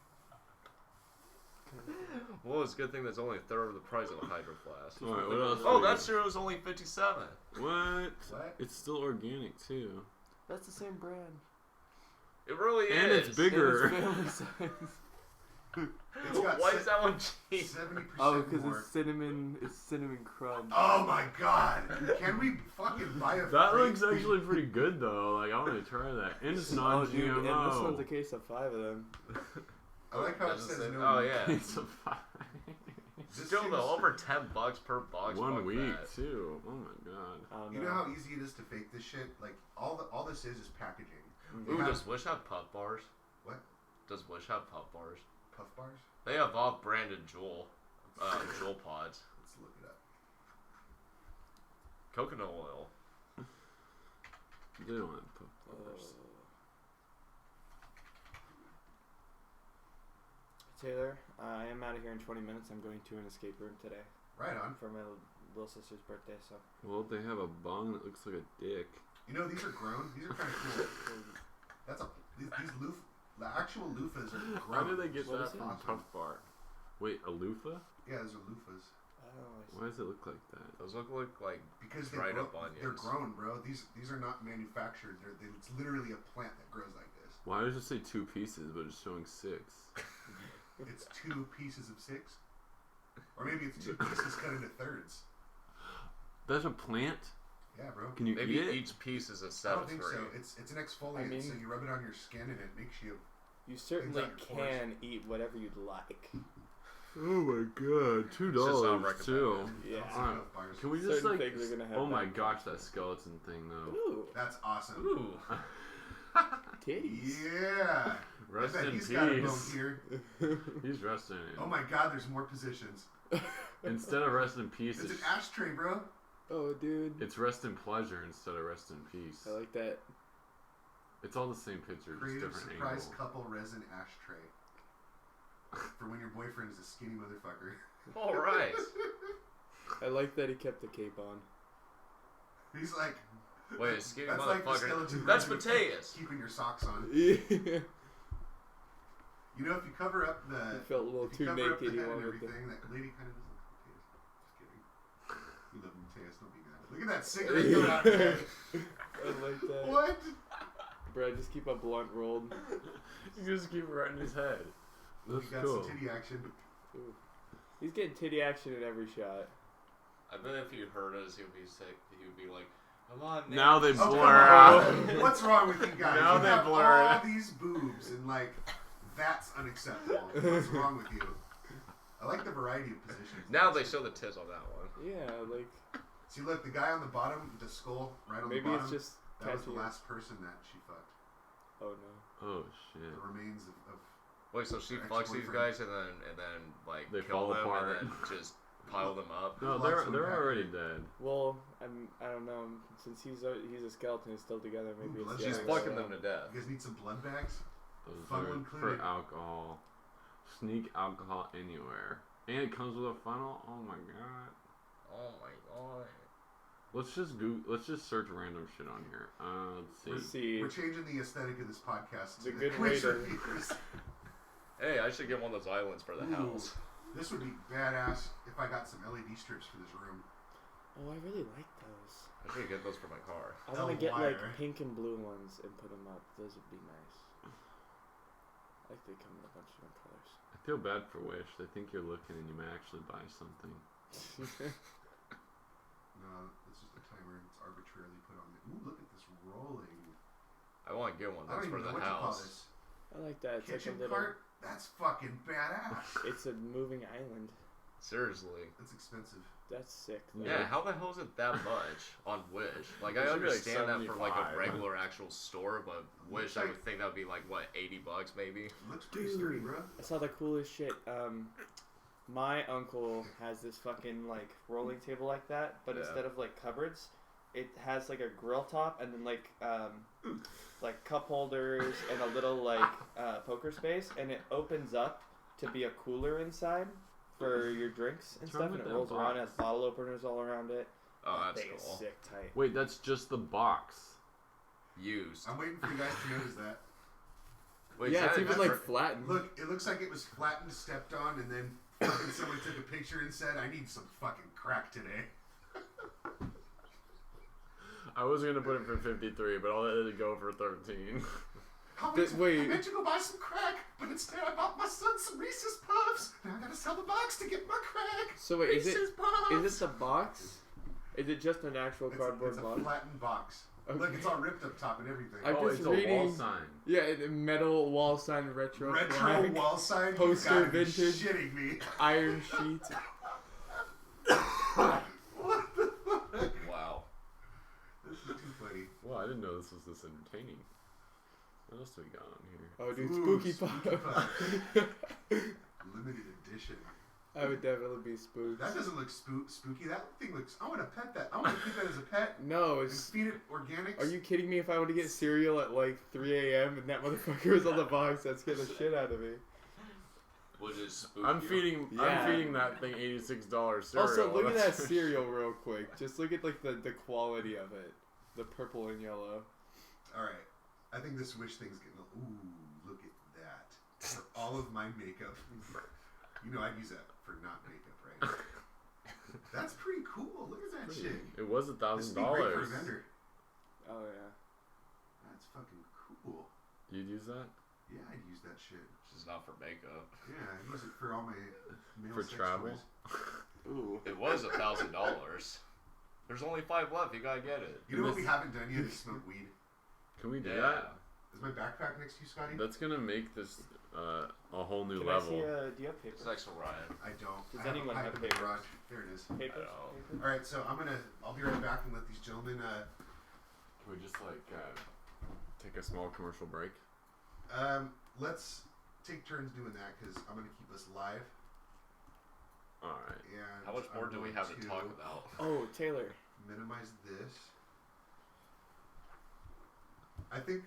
Well, it's a good thing that's only a third of the price of a Hydro Flask. Alright, what else? Oh, do we that got? cereal's only 57. What? What? It's still organic too. That's the same brand. It really And is. it's bigger. And it's family size. It's got Why is that one cheap? 70% Oh, because more. it's cinnamon crunch. Oh my god! Can we fucking buy a That fake looks actually pretty good though. Like I want to try that. And it's Oh, dude, and non-GMO. this one's a case of 5 of them. I like how it Doesn't says say- no. Oh, yeah. It's a 5. This Still, seems- though, over $10 per box. 1 fuck week that. too. Oh my god. I don't You know how easy it is to fake this shit? Like all this is packaging. Ooh, They have- does Wish have puff bars? What? Does Wish have puff bars? Puff bars? They have off-branded Jewel pods. Let's look it up. Coconut oil. They don't have puff bars. Taylor, I am out of here in 20 minutes. I'm going to an escape room today Right on. for my little sister's birthday. So Well, they have a bong that looks like a dick. You know these are grown. These are kind of cool. That's these the actual loofahs are grown. How did they get What that is it? from Puff Bar? Wait, a loofah? Yeah, those are loofahs. Why does it look like that? Those look like Because dried up onions. they're grown, bro. These are not manufactured. It's literally a plant that grows like this. Why does it say 2 pieces, but it's showing 6? It's 2 pieces of 6, or maybe it's 2 pieces cut into thirds. That's a plant? Yeah, bro. Can you Maybe eat it? each piece is a I set don't of think 3. so. It's an exfoliant, I mean- so you rub it on your skin and it makes you. You certainly Things like pores. can eat whatever you'd like. Oh my god, It's just not $2 too. recommended. Yeah. Alright, Bars. Can we just Certain like? things are gonna have Oh my bad gosh, that consequences. skeleton thing though. Ooh, That's awesome. Ooh. titties. Yeah. I Rest bet in he's got a bone peace. here. He's resting. Oh my god, there's more positions. Instead of rest in peace, It's an it's, ashtray, bro. Oh, dude. it's rest in pleasure instead of rest in peace. I like that. It's all the same picture, just Creative different surprise angle. couple resin ashtray. For when your boyfriend is a skinny motherfucker. All right. I like that he kept the cape on. He's like. Wait, skinny That's like the motherfucker. skeleton That's version of potatoes. Keeping your socks on. Yeah. You know, if you cover up the. He felt a little if you too cover up the naked. He head and wanted to. everything, that lady kind of doesn't look like potatoes. Just kidding. We love Mateus, don't be mad. Look at that cigarette coming out of his head. I like that. What? Bro, just keep a blunt rolled. You just keep it right in his head. We That's got cool. some titty action. Ooh. He's getting titty action in every shot. I bet if you heard us, he'd be sick. He'd be like, "Come on, Nick." Now they Oh, blur come out. on. What's wrong with you guys? Now you they have blur all it. these boobs and like, that's unacceptable. What's wrong with you? I like the variety of positions. Now they show the tits on that one. Yeah, like See, look, the guy on the bottom, the skull right on maybe the bottom. it's just That was the tattoo. last person that she fucked. Oh no. Oh shit. The remains of Wait, so she Her fucks these ex-boyfriend. guys and then like They kill fall them apart. and then just pile them up. No, Lots of they're them already happen. dead. Well, I don't know. Since he's a skeleton, he's still together. Maybe Ooh, it's blood She's bags. fucking them to death. you guys need some blood bags? Those Funnel are included. for alcohol. Sneak alcohol anywhere. And it comes with a funnel? Oh my god. Oh my god. Let's just search random shit on here. Let's see. We're changing the aesthetic of this podcast The to good quiz way to- reviews. Hey, I should get one of those islands for the Ooh. house. This would be badass if I got some LED strips for this room. Oh, I really like those. I should get those for my car. I want to get like wire. pink and blue ones and put them up. Those would be nice. I like they come in a bunch of different colors. I feel bad for Wish. They think you're looking and you may actually buy something. No, this is the timer. It's arbitrarily put on. Ooh, look at this rolling. I want to get one I that's don't for even know the what you call house. this. I like that. It's Kitchen like a little. cart? That's fucking badass. It's a moving island. Seriously. That's expensive. That's sick. Yeah, how the hell is it that much on Wish? Like, I It should be like understand that for like a 75. regular actual store, but Wish, Looks I like- would think that would be like, what, $80 maybe? Looks pretty Dude. sturdy, bro. I saw the coolest shit. My uncle has this fucking like rolling table like that, but Yeah. instead of like cupboards, it has like a grill top and then like cup holders and a little like poker space, and it opens up to be a cooler inside for your drinks and What's wrong stuff, and with it that rolls around. It has box? bottle openers all around it. Oh, That that's thing is cool. sick tight. Wait, that's just the box. Used. I'm waiting for you guys to notice that. Wait, Yeah, is it's that even a like different- flattened. Look, it looks like it was flattened, stepped on, and then fucking someone took a picture and said, I need some fucking crack today. I was gonna put it for 53, but I'll let it go for 13. I wait. meant to go buy some crack, but instead I bought my son some Reese's Puffs. Now I gotta sell the box to get my crack. So wait, is Reese's it Puffs. the box? Is it just an actual cardboard it's a box? flattened box. Okay. Look, it's all ripped up top and everything. I'm Oh, just it's a wall reading- sign. Yeah, a metal wall sign retro Retro flag, wall sign. poster You gotta be vintage. shitting me. iron sheets. What the fuck? Wow. This is too funny. Well, I didn't know this was this entertaining. What else do we got on here? Oh, dude, Ooh, spooky spooky pop. Limited edition. I would definitely be spooked. That doesn't look spooky. That thing looks. I want to pet that. I want to keep that as a pet No, and it's. feed it organics. Are you kidding me? If I were to get cereal at like 3 a.m. and that motherfucker was on the box, that'd scare the shit out of me. Would it spook I'm you? feeding. Yeah. I'm feeding that thing $86 cereal. Also, look at that That's- cereal real quick. Just look at like the quality of it, the purple and yellow. All right. I think this wish thing's getting. Ooh, look at that. For all of my makeup. You know, I'd use that for not makeup, right? That's pretty cool. Look at that shit. It was This would be great for a $1,000. vendor. Oh yeah. That's fucking cool. You'd use that Yeah, I'd use that shit. This is not for makeup. Yeah, I'd use it for all my male for sex travel. toys. Ooh. It was $1,000. Or There's only 5 left. You gotta get it. You know what we haven't done yet is smoke weed. Can we do that? Is my backpack next to you, Scotty? That's gonna make this a whole new Can level. I see, do you have papers? It's next to Ryan. I don't. Does I have anyone a pipe have in the papers? garage. There it is. Papers? I All right, so I'll be right back and let these gentlemen. Can we just like take a small commercial break? Let's take turns doing that because I'm gonna keep us live. All right. And How much more I'm do we going have to talk about? Oh, Taylor. Minimize this. I think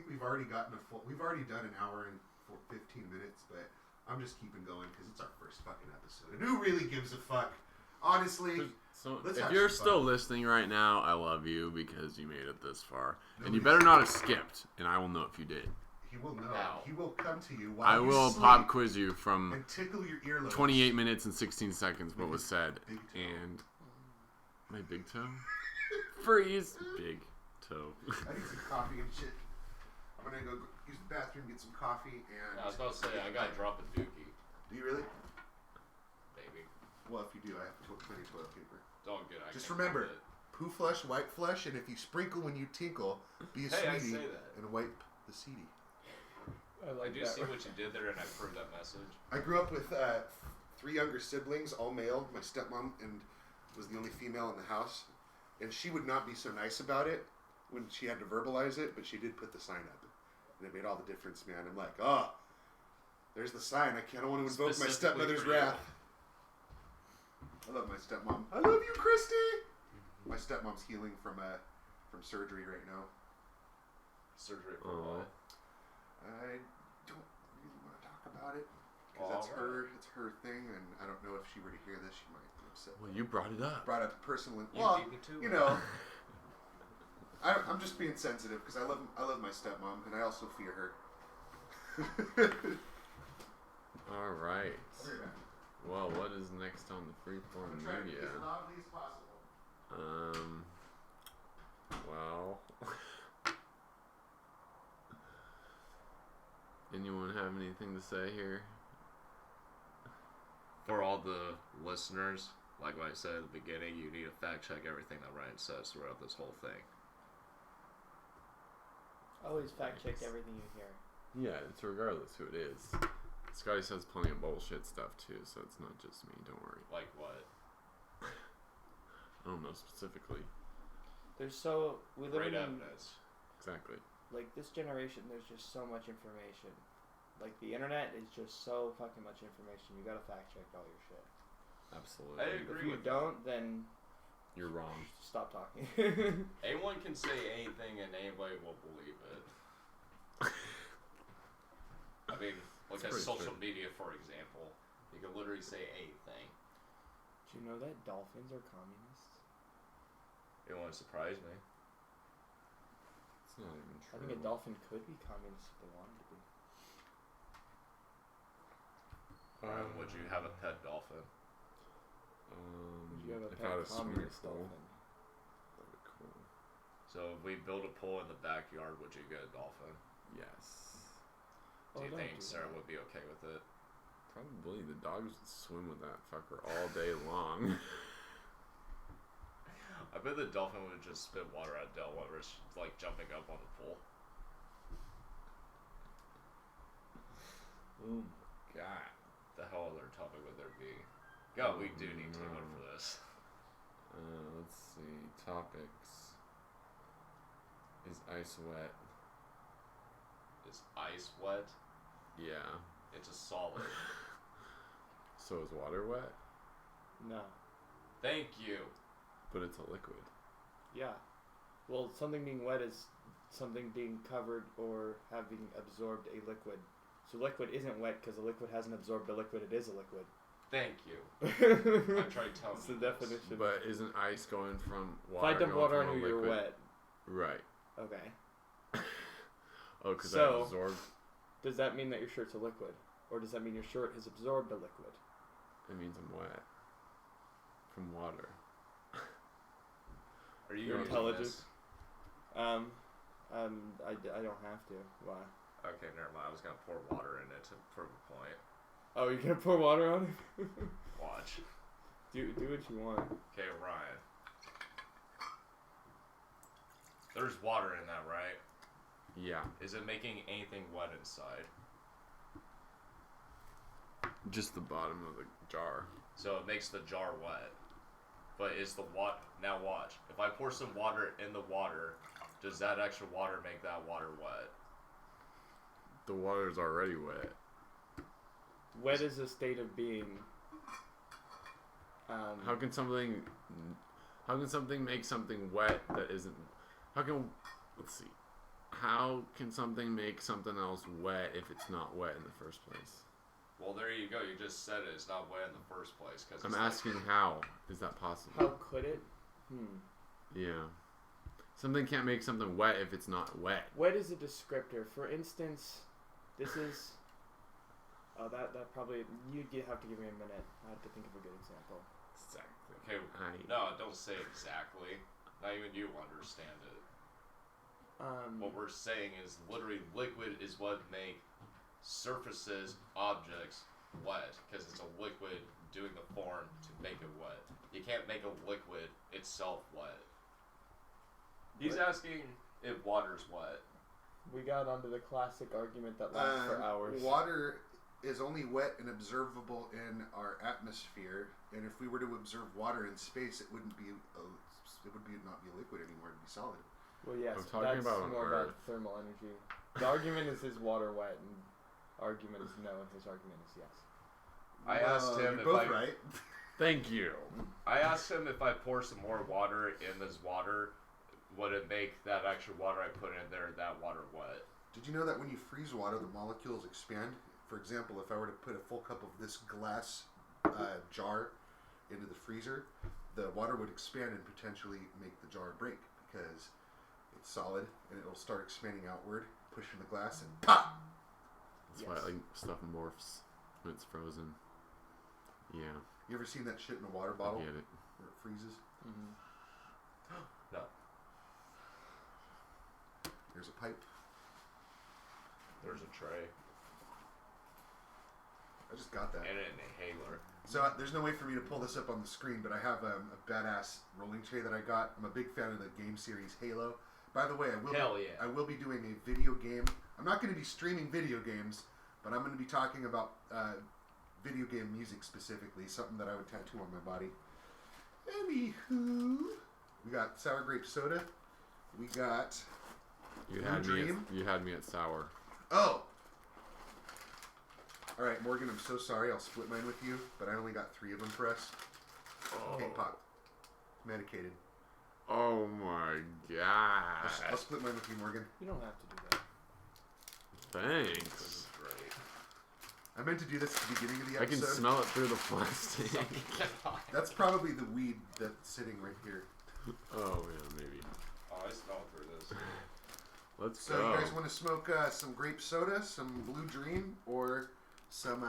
we've already gotten we've already done an hour and 15 minutes, but I'm just keeping going because it's our first fucking episode. And who really gives a fuck? Honestly. So Let's if have you're some still fun. listening right now, I love you because you made it this far, and you Nobody's- better not have skipped, and I will know if you did. He will know. Ow. He will come to you while I you will sleep pop quiz you from and tickle your earlobes. 28 minutes and 16 seconds what was said, Big toe. and my big toe, freeze, big toe. I need some coffee and shit. I'm gonna go use the bathroom, get some coffee, and. I was about to say, I gotta drop a dookie. Do you really? Maybe. Well, if you do, I have plenty of toilet paper. Don't get it. Just remember, poo flush, wipe flush, and if you sprinkle when you tinkle, be a Hey, I sweetie say that. and wipe the seedy. I do see what you did there, and I approve that message. I grew up with 3 younger siblings, all male. My stepmom and was the only female in the house, and she would not be so nice about it when she had to verbalize it, but she did put the sign up, and it made all the difference, man. I'm like, oh, there's the sign. I don't want to invoke my Specifically stepmother's for you. wrath. I love my stepmom. I love you, Christy. My stepmom's healing from surgery right now. Surgery for Aw. what? I don't really want to talk about it because it's her thing, and I don't know if she were to hear this, she might be upset. Well, you brought it up. Brought up personal. You Well, beat me too. you know, I'm just being sensitive because I love my stepmom, and I also fear her. All right. I'll be right back. Well, what is next on the freeform I'm trying to media? get as loudly as possible. Well, anyone have anything to say here? For all the listeners, like I said at the beginning, you need to fact check everything that Ryan says throughout this whole thing. Always fact check everything you hear. Yeah, it's regardless who it is. Scotty says plenty of bullshit stuff too, so it's not just me. Don't worry. Like what? I don't know specifically. We live Great in evidence. Exactly. like this generation. There's just so much information. Like the internet is just so fucking much information. You gotta fact check all your shit. Absolutely. I If agree you with don't, then You're wrong. stop talking. Anyone can say anything and anybody will believe it. I mean, look That's at pretty social true. media, for example. You can literally say anything. Do you know that dolphins are communists? It won't surprise me. It's not even true. I think a dolphin could be communist if they wanted to be. Ryan, would you have a pet dolphin? Would you have a if pet I had a swimming communist pool, dolphin? that'd be cool. So if we build a pool in the backyard, would you get a dolphin? Yes. Do you don't think do Sarah that. would be okay with it? Probably. The dogs would swim with that fucker all day long. I bet the dolphin would just spit water at Del whenever it's like jumping up on the pool. Oh my god. The hell other topic would there be? God, we do need Taylor for this. Let's see. Topics. Is ice wet? Is ice wet? Yeah. It's a solid. So is water wet? No. Thank you. But it's a liquid. Yeah. Well, something being wet is something being covered or having absorbed a liquid. So liquid isn't wet because a liquid hasn't absorbed a liquid. It is a liquid. Thank you. I tried telling That's you the this. definition. But isn't ice going from if water? I dump going water from on a you, you're liquid? wet. Right. Okay. Oh, because So- I absorbed. Does that mean that your shirt's a liquid? Or does that mean your shirt has absorbed a liquid? It means I'm wet. From water. Are you You're using intelligent. this? I don't have to. Why? Okay, never mind. I was gonna pour water in it to prove a point. Oh, you're gonna pour water on it? Watch. do what you want. Okay, Ryan. there's water in that, right? Yeah. Is it making anything wet inside? Just the bottom of the jar. So it makes the jar wet. But is the water... Now watch. If I pour some water in the water, does that extra water make that water wet? The water's already wet. Wet is a state of being. How can something make something wet that isn't? Let's see. How can something make something else wet if it's not wet in the first place? Well, there you go. You just said it. It's not wet in the first place. Cause I'm asking how is that possible? How could it? Yeah. Something can't make something wet if it's not wet. Wet is a descriptor. For instance, this is... Oh, that probably... You'd have to give me a minute. I have to think of a good example. Exactly. Okay. No, don't say exactly. Not even you understand it. What we're saying is literally liquid is what make surfaces, objects wet, because it's a liquid doing the form to make it wet. You can't make a liquid itself wet. He's asking if water's wet. We got onto the classic argument that lasts for hours. Water is only wet and observable in our atmosphere, and if we were to observe water in space, it would not be a liquid anymore; it'd be solid. Well, yes, I'm talking that's about more Earth. about thermal energy. The argument is water wet, and argument is no, and his argument is yes. I asked him if both right. Thank you. I asked him if I pour some more water in this water, would it make that extra water I put in there, that water wet? Did you know that when you freeze water, the molecules expand? For example, if I were to put a full cup of this glass jar into the freezer, the water would expand and potentially make the jar break because it's solid and it'll start expanding outward, pushing the glass, and pop! That's why stuff morphs when it's frozen. Yeah. You ever seen that shit in a water bottle? I get it. Where it freezes? Mm-hmm. No. There's a pipe. There's a tray. I just got that. And an inhaler. So there's no way for me to pull this up on the screen, but I have a badass rolling tray that I got. I'm a big fan of the game series Halo. By the way, I will be doing a video game. I'm not going to be streaming video games, but I'm going to be talking about video game music specifically, something that I would tattoo on my body. Anywho, we got sour grape soda. We got You Dream. You had me at sour. Oh! Alright, Morgan, I'm so sorry. I'll split mine with you, but I only got 3 of them for us. Oh. Okay, pop. Medicated. Oh my gosh. I'll split mine with you, Morgan. You don't have to do that. Thanks. This is great. I meant to do this at the beginning of the I episode. can smell it through the plastic. That's probably the weed that's sitting right here. Oh yeah, maybe. Oh, I smell through this. Let's So go. you guys want to smoke some grape soda, some Blue Dream, or some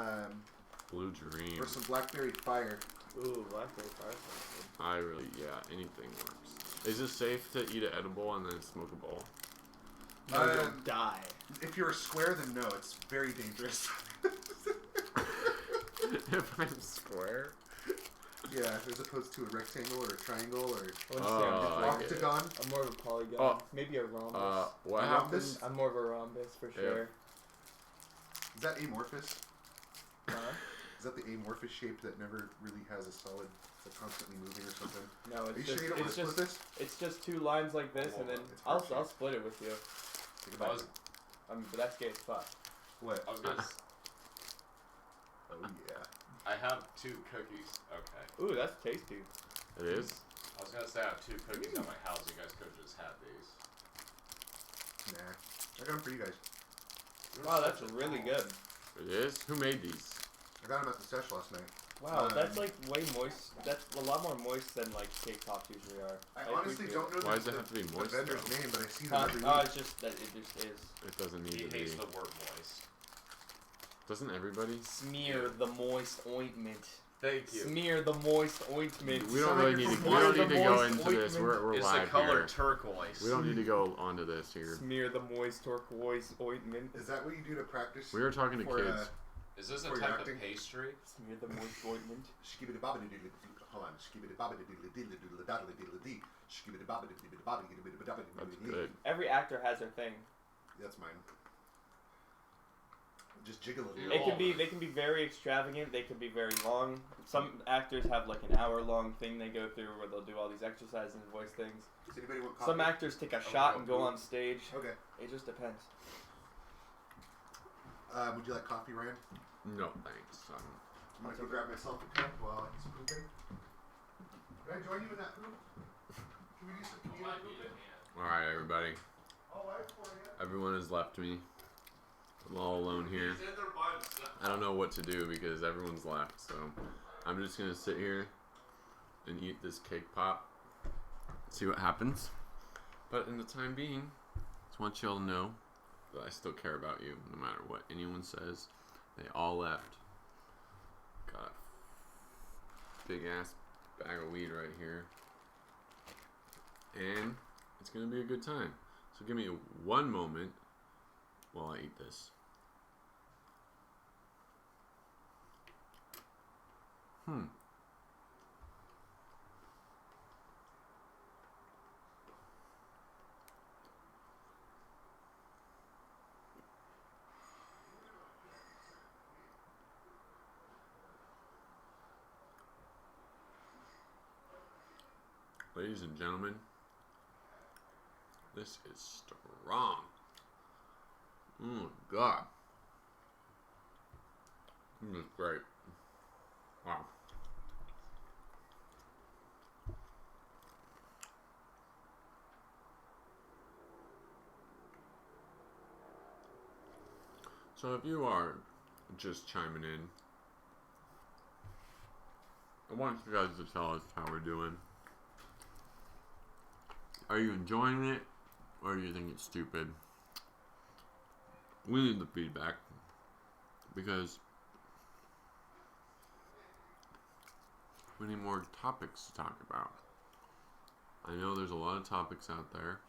Blue Dream. or some Blackberry Fire? Ooh, blackberry fire sounds I really, anything works. Is it safe to eat an edible and then smoke a bowl? good. No, you'll die. If you're a square, then no. It's very dangerous. If I'm square? Yeah, as opposed to a rectangle or a triangle or I wouldn't say I I'm get it. octagon. I'm more of a polygon. Oh. Maybe a rhombus. What A happened? rhombus? I'm more of a rhombus for sure. Is that amorphous? Huh? Is that the amorphous shape that never really has a solid, it's constantly moving or something? No, Are it's you just sure you don't want it's to split just this? it's just 2 lines like this, and then It's I'll heart-shaped. split it with you. Think I about was, it. But that's gay as fuck. What? I was gonna Oh yeah. I have 2 cookies. Okay. Ooh, that's tasty. It is? I was gonna say I have 2 cookies at my house. You guys could have just had these. Nah. I got them for you guys. Wow, that's really good. It is? Who made these? I got them at the sesh last night. Wow, that's like way moist. That's a lot more moist than like cake pops usually are. I honestly don't know Why the, does it have to be the moist, vendor's though? name, but I see them every Oh, week. it's just that it just is. It doesn't need He to be. hates the word moist. Doesn't everybody? Smear the moist ointment. Thank you. Smear the moist ointment. We don't Sound really like need you're to. from We don't Smear need the to go moist into this. ointment. We're It's the live color here. turquoise. We don't need to go onto this here. Smear the moist turquoise ointment. Is that what you do to practice? We were talking to for, kids. Is this a For your type acting? of pastry? Smear the moist ointment. Hold on. Skibbity-bobbity-diddly-diddly-diddly-diddly-diddly-diddly-diddly-dee. That's good. Every actor has their thing. That's mine. Just jiggle it. They can be very extravagant. They can be very long. Some actors have like an hour-long thing they go through where they'll do all these exercises and voice things. Does anybody want coffee? Some actors take a shot and go on stage. Okay. It just depends. Would you like coffee, Ryan? No, thanks. I'm gonna go grab myself a cup while he's pooping. Can I join you in that poop? Can we do some pooping? Alright, everybody. I'll wipe for you. Everyone has left me. I'm all alone here. I don't know what to do because everyone's left, so I'm just gonna sit here and eat this cake pop. See what happens. But in the time being, just want y'all to know that I still care about you, no matter what anyone says. They all left. Got a big ass bag of weed right here. And it's gonna be a good time. So give me one moment while I eat this. Ladies and gentlemen, this is strong. Oh my god. This is great. Wow. So if you are just chiming in, I want you guys to tell us how we're doing. Are you enjoying it, or do you think it's stupid? We need the feedback, because we need more topics to talk about. I know there's a lot of topics out there,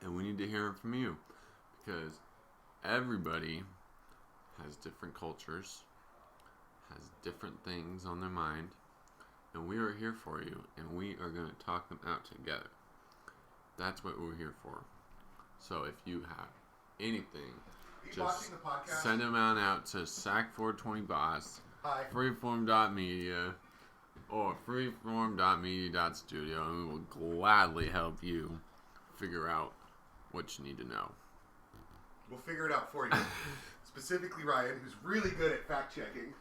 and we need to hear it from you, because everybody has different cultures, has different things on their mind, and we are here for you, and we are going to talk them out together. That's what we're here for. So if you have anything, just send them out to SAC420boss, freeform.media, or freeform.media.studio, and we will gladly help you figure out what you need to know. We'll figure it out for you. Specifically Ryan, who's really good at fact-checking.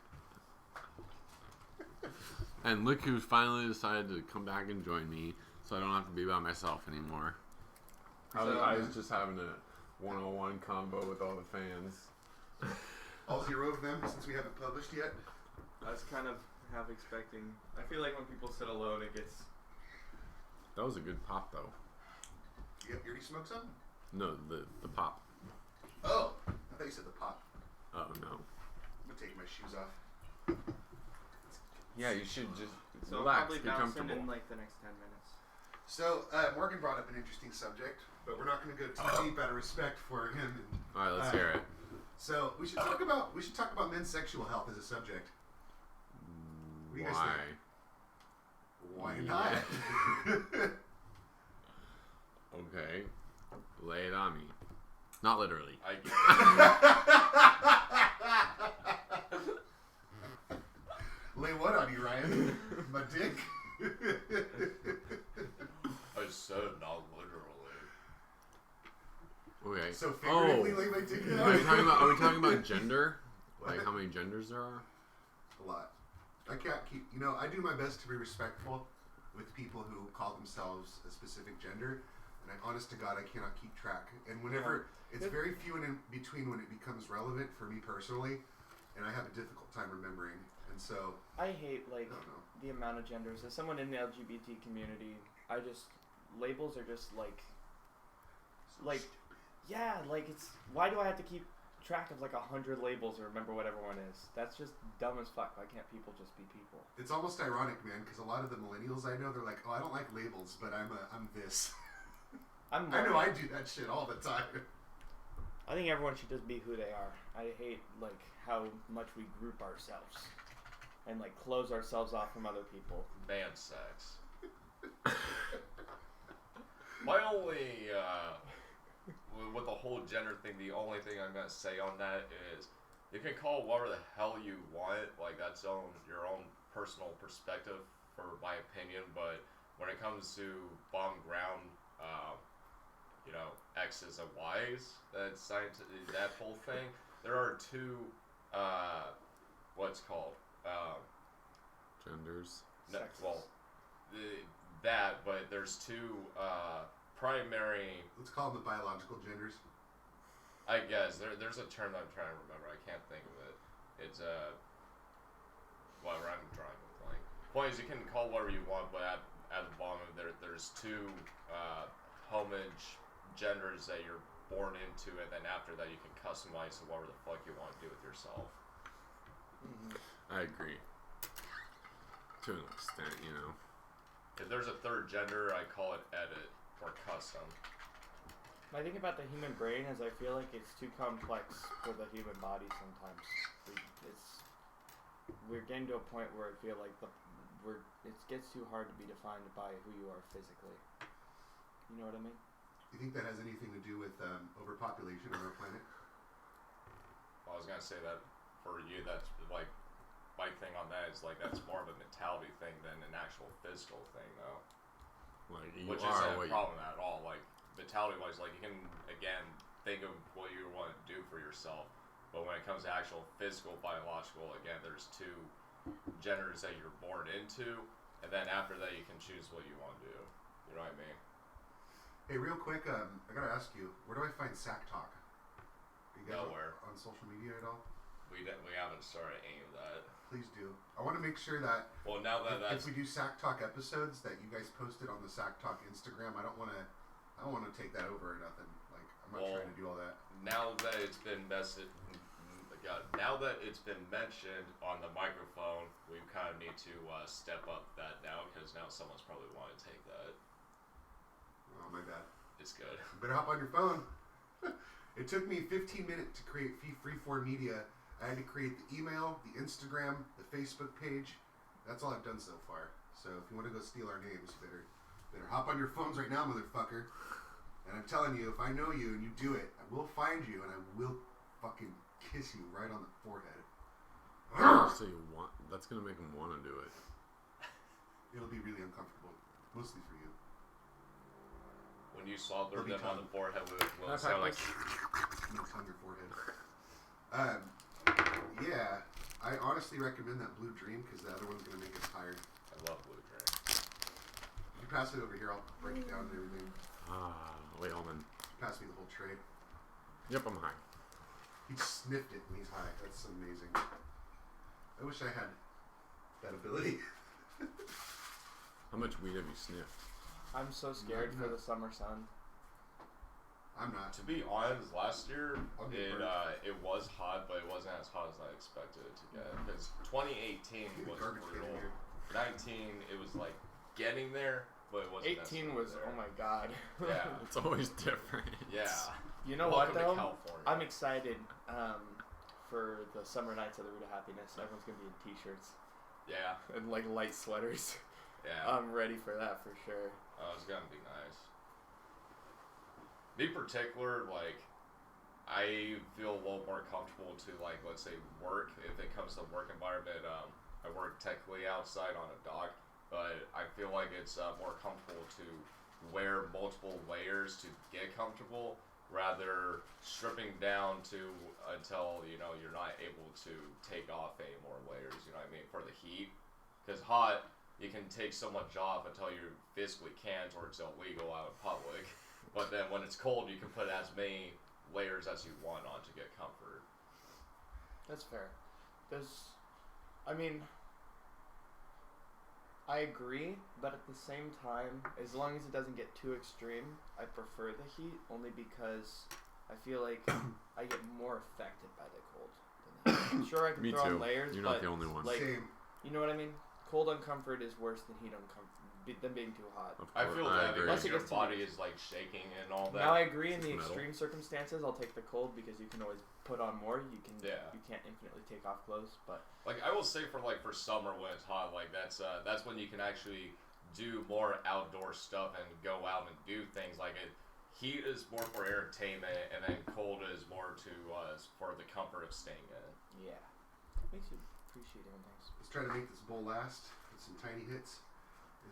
And look who finally decided to come back and join me, so I don't have to be by myself anymore. I was just having a one-on-one combo with all the fans. All 0 of them, since we haven't published yet. I was kind of half expecting. I feel like when people sit alone, it gets. That was a good pop, though. You already smoked some? No, the pop. Oh, I thought you said the pop. Oh no. I'm gonna take my shoes off. Yeah, you should just So relax, probably be bouncing comfortable. in like the next 10 minutes. So Morgan brought up an interesting subject, but we're not going to go too deep out of respect for him. All right, let's hear it. So we should talk about men's sexual health as a subject. What do you guys think? Why not? Okay, lay it on me. Not literally. I get Lay what on you, Ryan? My dick? I said not literally. Okay. So figuratively lay my dick Are we down? are we talking about gender? Like how many genders there are? A lot. I can't keep. I do my best to be respectful with people who call themselves a specific gender, and honest to God, I cannot keep track. And whenever it's very few and in between when it becomes relevant for me personally, and I have a difficult time remembering. And so I hate I don't know. the amount of genders. As someone in the LGBT community, labels are just it's why do I have to keep track of 100 labels or remember what everyone is? That's just dumb as fuck. Why can't people just be people? It's almost ironic, man, because a lot of the millennials I know, they're like, "Oh, I don't like labels, but I'm this." I know I do that shit all the time. I think everyone should just be who they are. I hate how much we group ourselves and close ourselves off from other people. Man sex. My only, with the whole gender thing, the only thing I'm going to say on that is you can call it whatever the hell you want. Like, that's your own personal perspective, for my opinion. But when it comes to bottom ground, X's and Y's, that whole thing, there are two, what's called? Genders. No, well, but there's two primary. Let's call them the biological genders. I guess there's a term that I'm trying to remember. I can't think of it. It's whatever. I'm drawing a blank. Point is, you can call whatever you want, but at the bottom of there's two homage genders that you're born into, and then after that you can customize to whatever the fuck you want to do with yourself. Mm-hmm. I agree. To an extent, If there's a third gender, I call it edit or custom. My thing about the human brain is I feel like it's too complex for the human body sometimes. We're getting to a point where I feel like it gets too hard to be defined by who you are physically. You know what I mean? You think that has anything to do with overpopulation on our planet? Well, I was gonna say that for you, that's like my thing on that is like that's more of a mentality thing than an actual physical thing, though. Like which isn't a problem at all. Like mentality-wise, like you can again think of what you want to do for yourself, but when it comes to actual physical, biological, again, there's two genders that you're born into, and then after that, you can choose what you want to do. You know what I mean? Hey, real quick, I gotta ask you, where do I find SacTalk? Are you guys Nowhere. on social media at all? We haven't started any of that. Please do. I want to make sure that now that if we do SacTalk episodes, that you guys post it on the SacTalk Instagram. I don't want to take that over or nothing. Like, I'm not trying to do all that. Now that it's been mentioned on the microphone, we kind of need to step up that now, because now someone's probably want to take that. Oh, my bad. It's good. You better hop on your phone. It took me 15 minutes to create Freeform Media. I had to create the email, the Instagram, the Facebook page. That's all I've done so far. So if you want to go steal our names, you better hop on your phones right now, motherfucker. And I'm telling you, if I know you and you do it, I will find you and I will fucking kiss you right on the forehead. So that's gonna make him want to do it. It'll be really uncomfortable, mostly for you. When you slaughter them on the forehead, will it sound like on your forehead. Yeah, I honestly recommend that Blue Dream because the other one's gonna make us tired. I love Blue Dream. You pass it over here, I'll break it down and everything. Wait, hold on. Pass me the whole tray. Yep, I'm high. He sniffed it when he's high. That's amazing. I wish I had that ability. How much weed have you sniffed? I'm so scared for the summer sun. I'm not. To be honest, last year it was hot, but it wasn't as hot as I expected it to get. Because 2018 was brutal. 19, it was like getting there, but it wasn't. 18 was there. Oh my god. Yeah, it's always different. Yeah. You know Welcome what though? to California. I'm excited for the summer nights of the Root of Happiness. Everyone's gonna be in t-shirts. Yeah. And like light sweaters. Yeah. I'm ready for that for sure. Oh, it's gonna be nice. Me particular, like, I feel a little more comfortable to, like, let's say work, if it comes to work environment. I work technically outside on a dock, but I feel like it's more comfortable to wear multiple layers to get comfortable, rather stripping down until, you're not able to take off any more layers, you know what I mean, for the heat. Because hot, you can take so much off until you physically can't, or it's illegal out in public. But then when it's cold, you can put as many layers as you want on to get comfort. That's fair. I agree, but at the same time, as long as it doesn't get too extreme, I prefer the heat, only because I feel like I get more affected by the cold than the heat. I'm sure I can Me throw too. on layers, You're but not the only one. like, Same. you know what I mean? Cold uncomfort is worse than heat uncomfort, than being too hot. I feel that because your Plus it gets body is like shaking and all that. Now I agree in the Metal. extreme circumstances, I'll take the cold because you can always put on more. You Yeah. can't infinitely take off clothes, but Like I will say for summer when it's hot, like that's when you can actually do more outdoor stuff and go out and do things. Like heat is more for entertainment, and then cold is more for the comfort of staying in. Yeah. Makes you appreciate things. Let's try to make this bowl last with some tiny hits.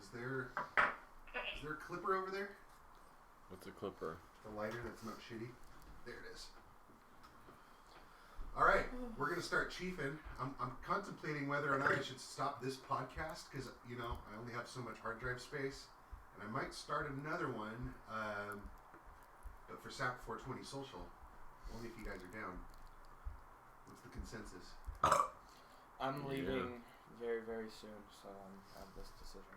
Is there a clipper over there? What's a clipper? The lighter that's not shitty. There it is. All right, we're gonna start chiefing. I'm contemplating whether or not I should stop this podcast because I only have so much hard drive space, and I might start another one, but for SAC 420 Social, only if you guys are down. What's the consensus? I'm leaving very, very soon, so I have this decision.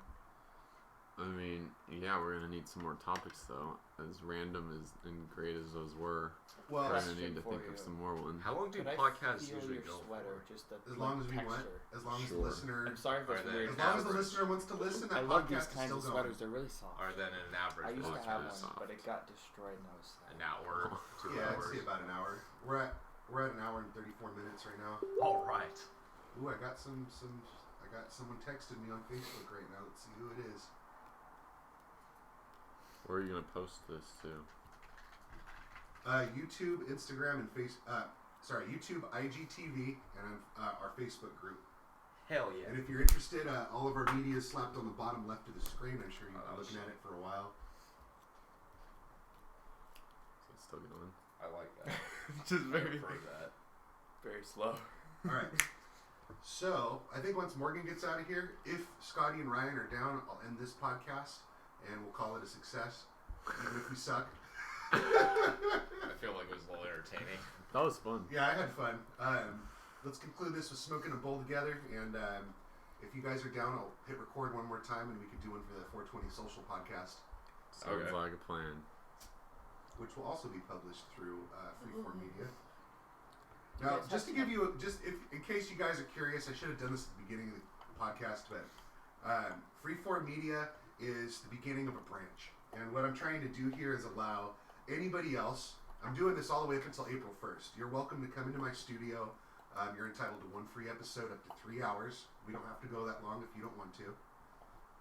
I mean, yeah, we're gonna need some more topics though. As random and great as those were, well, we're gonna need to think of some more ones. How long do Could podcasts I feel usually your go sweater, for? just the as long as we texture. want, as long as the Sure. listener, I'm sorry if it's Are they- weird. as long as the Average. listener wants to listen, that I love these podcast is kinds still of going. sweaters. They're really soft. Or then an average I used to it's have really one, soft. but it got destroyed and I was sad. an hour, 2 Yeah, I'd hours. say about an hour. We're at an hour and 34 minutes right now. All right. Ooh, I got someone texted me on Facebook right now. Let's see who it is. Where are you gonna post this to? YouTube, Instagram, and YouTube, IGTV, and our Facebook group. Hell yeah. And if you're interested, all of our media is slapped on the bottom left of the screen. I'm sure you've been looking at it for a while. So it's still going. I like that. Just I very, prefer that. very slow. All right. So I think once Morgan gets out of here, if Scotty and Ryan are down, I'll end this podcast and we'll call it a success, even if we suck. I feel like it was a little entertaining. That was fun. Yeah, I had fun. Let's conclude this with smoking a bowl together, and if you guys are down, I'll hit record one more time, and we could do one for the 420 Social podcast, Sounds Okay. like a plan. which will also be published through Freeform Media. Now, just to give you, in case you guys are curious, I should have done this at the beginning of the podcast, but Freeform Media is the beginning of a branch, and what I'm trying to do here is allow anybody else. I'm doing this all the way up until April 1st. You're welcome to come into my studio. You're entitled to one free episode up to 3 hours. We don't have to go that long if you don't want to.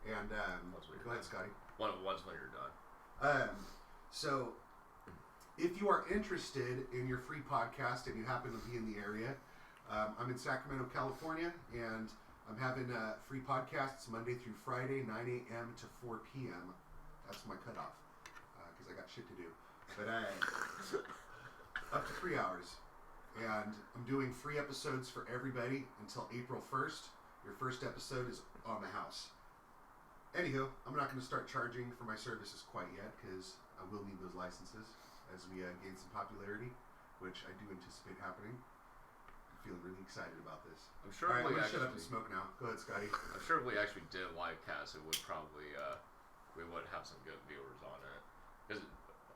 And go ahead, Scotty. Once when you're done. So, if you are interested in your free podcast and you happen to be in the area, I'm in Sacramento, California, and I'm having free podcasts Monday through Friday, 9 a.m. to 4 p.m. That's my cutoff, because I got shit to do. But up to 3 hours. And I'm doing free episodes for everybody until April 1st. Your first episode is on the house. Anywho, I'm not going to start charging for my services quite yet because I will need those licenses as we gain some popularity, which I do anticipate happening. I'm feeling really excited about this. I'm sure All right, I'm if we going to shut up and actually, smoke now. Go ahead, Scotty. I'm sure if we actually did a live cast, it would probably we would have some good viewers on it. Because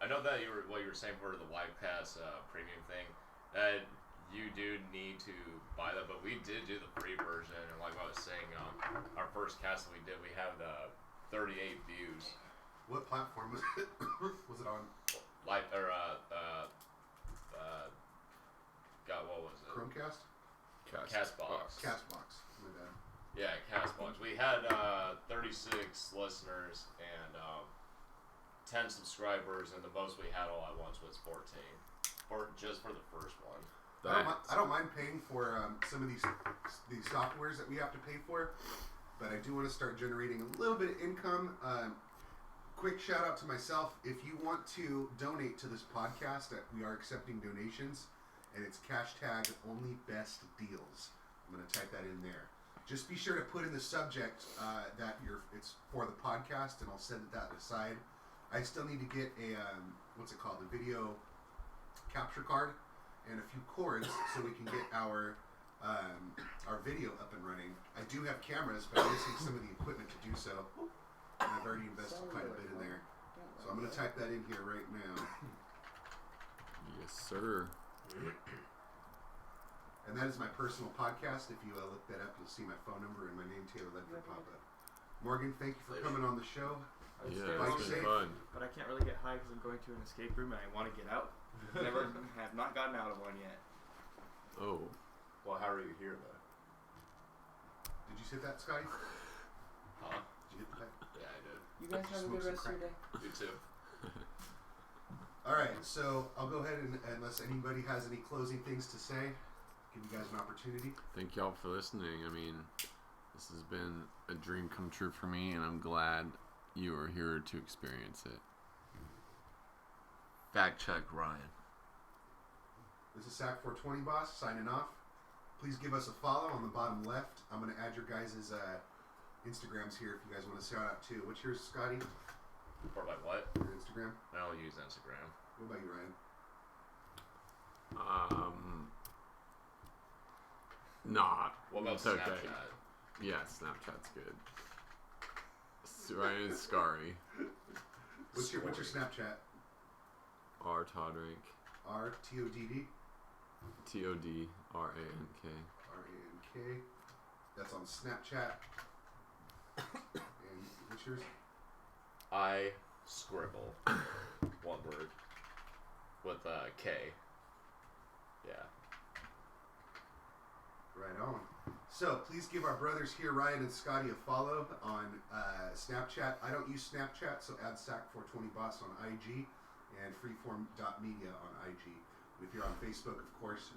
I know that what you were saying for the live cast premium thing, that you do need to buy that, but we did do the free version, and like I was saying, our first cast that we did, we had 38 views. What platform was it? Was it on? Like or God, what was it? Chromecast? Castbox. Castbox. My bad. Yeah, Castbox. We had 36 listeners and 10 subscribers, and the most we had all at once was 14, just for the first one. I don't mind paying for some of these softwares that we have to pay for, but I do want to start generating a little bit of income. Quick shout out to myself. If you want to donate to this podcast, we are accepting donations, and it's hashtag only best deals. I'm going to type that in there. Just be sure to put in the subject that it's for the podcast, and I'll set that aside. I still need to get a a video capture card and a few cords so we can get our video up and running. I do have cameras, but I'm missing some of the equipment to do so, and I've already invested quite a bit in there. So I'm going to type that in here right now. Yes, sir. And that is my personal podcast. If you look that up, you'll see my phone number and my name, Taylor Ledford, pop up. Morgan, thank you for coming on the show. Yeah, Bike it's safe. been fun. But I can't really get high because I'm going to an escape room and I want to get out. Have not gotten out of one yet. Oh. Well, how are you here though? Did you say that, Scotty? Huh? Did you get the pipe? Yeah, I did. You guys have a good rest of your day. You too. All right, so I'll go ahead and unless anybody has any closing things to say, give you guys an opportunity. Thank y'all for listening. I mean, this has been a dream come true for me, and I'm glad you are here to experience it. Fact check, Ryan. This is Sac420 Boss signing off. Please give us a follow on the bottom left. I'm going to add your guys' Instagrams here if you guys want to shout out too. What's yours, Scotty? Or like what? Your Instagram? I don't use Instagram. What about you, Ryan? Nah. What about it's okay. Snapchat? Yeah, Snapchat's good. Ryan is Scary. What's your Snapchat? R Todrank. RTODD? TODRANK. RANK. That's on Snapchat. And what's yours? I scribble. One word. With a K. Yeah. Right on. So please give our brothers here, Ryan and Scotty, a follow on Snapchat. I don't use Snapchat, so add Sac420Boss on IG and freeform.media on IG. If you're on Facebook, of course,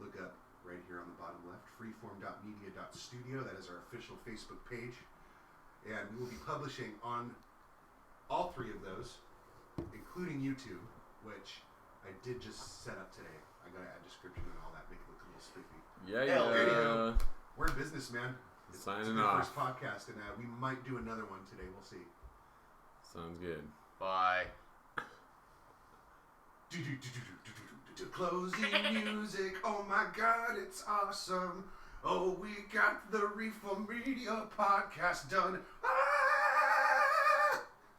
look up right here on the bottom left, freeform.media.studio. That is our official Facebook page. And we will be publishing on all three of those, including YouTube, which I did just set up today. I got to add description and all that, make it look a little spiffy. Yeah, Anyhow, we're in business, man. It's Signing the off. first podcast, and we might do another one today. We'll see. Sounds good. Bye. Closing music. Oh my God, it's awesome. Oh, we got the Reform Media podcast done.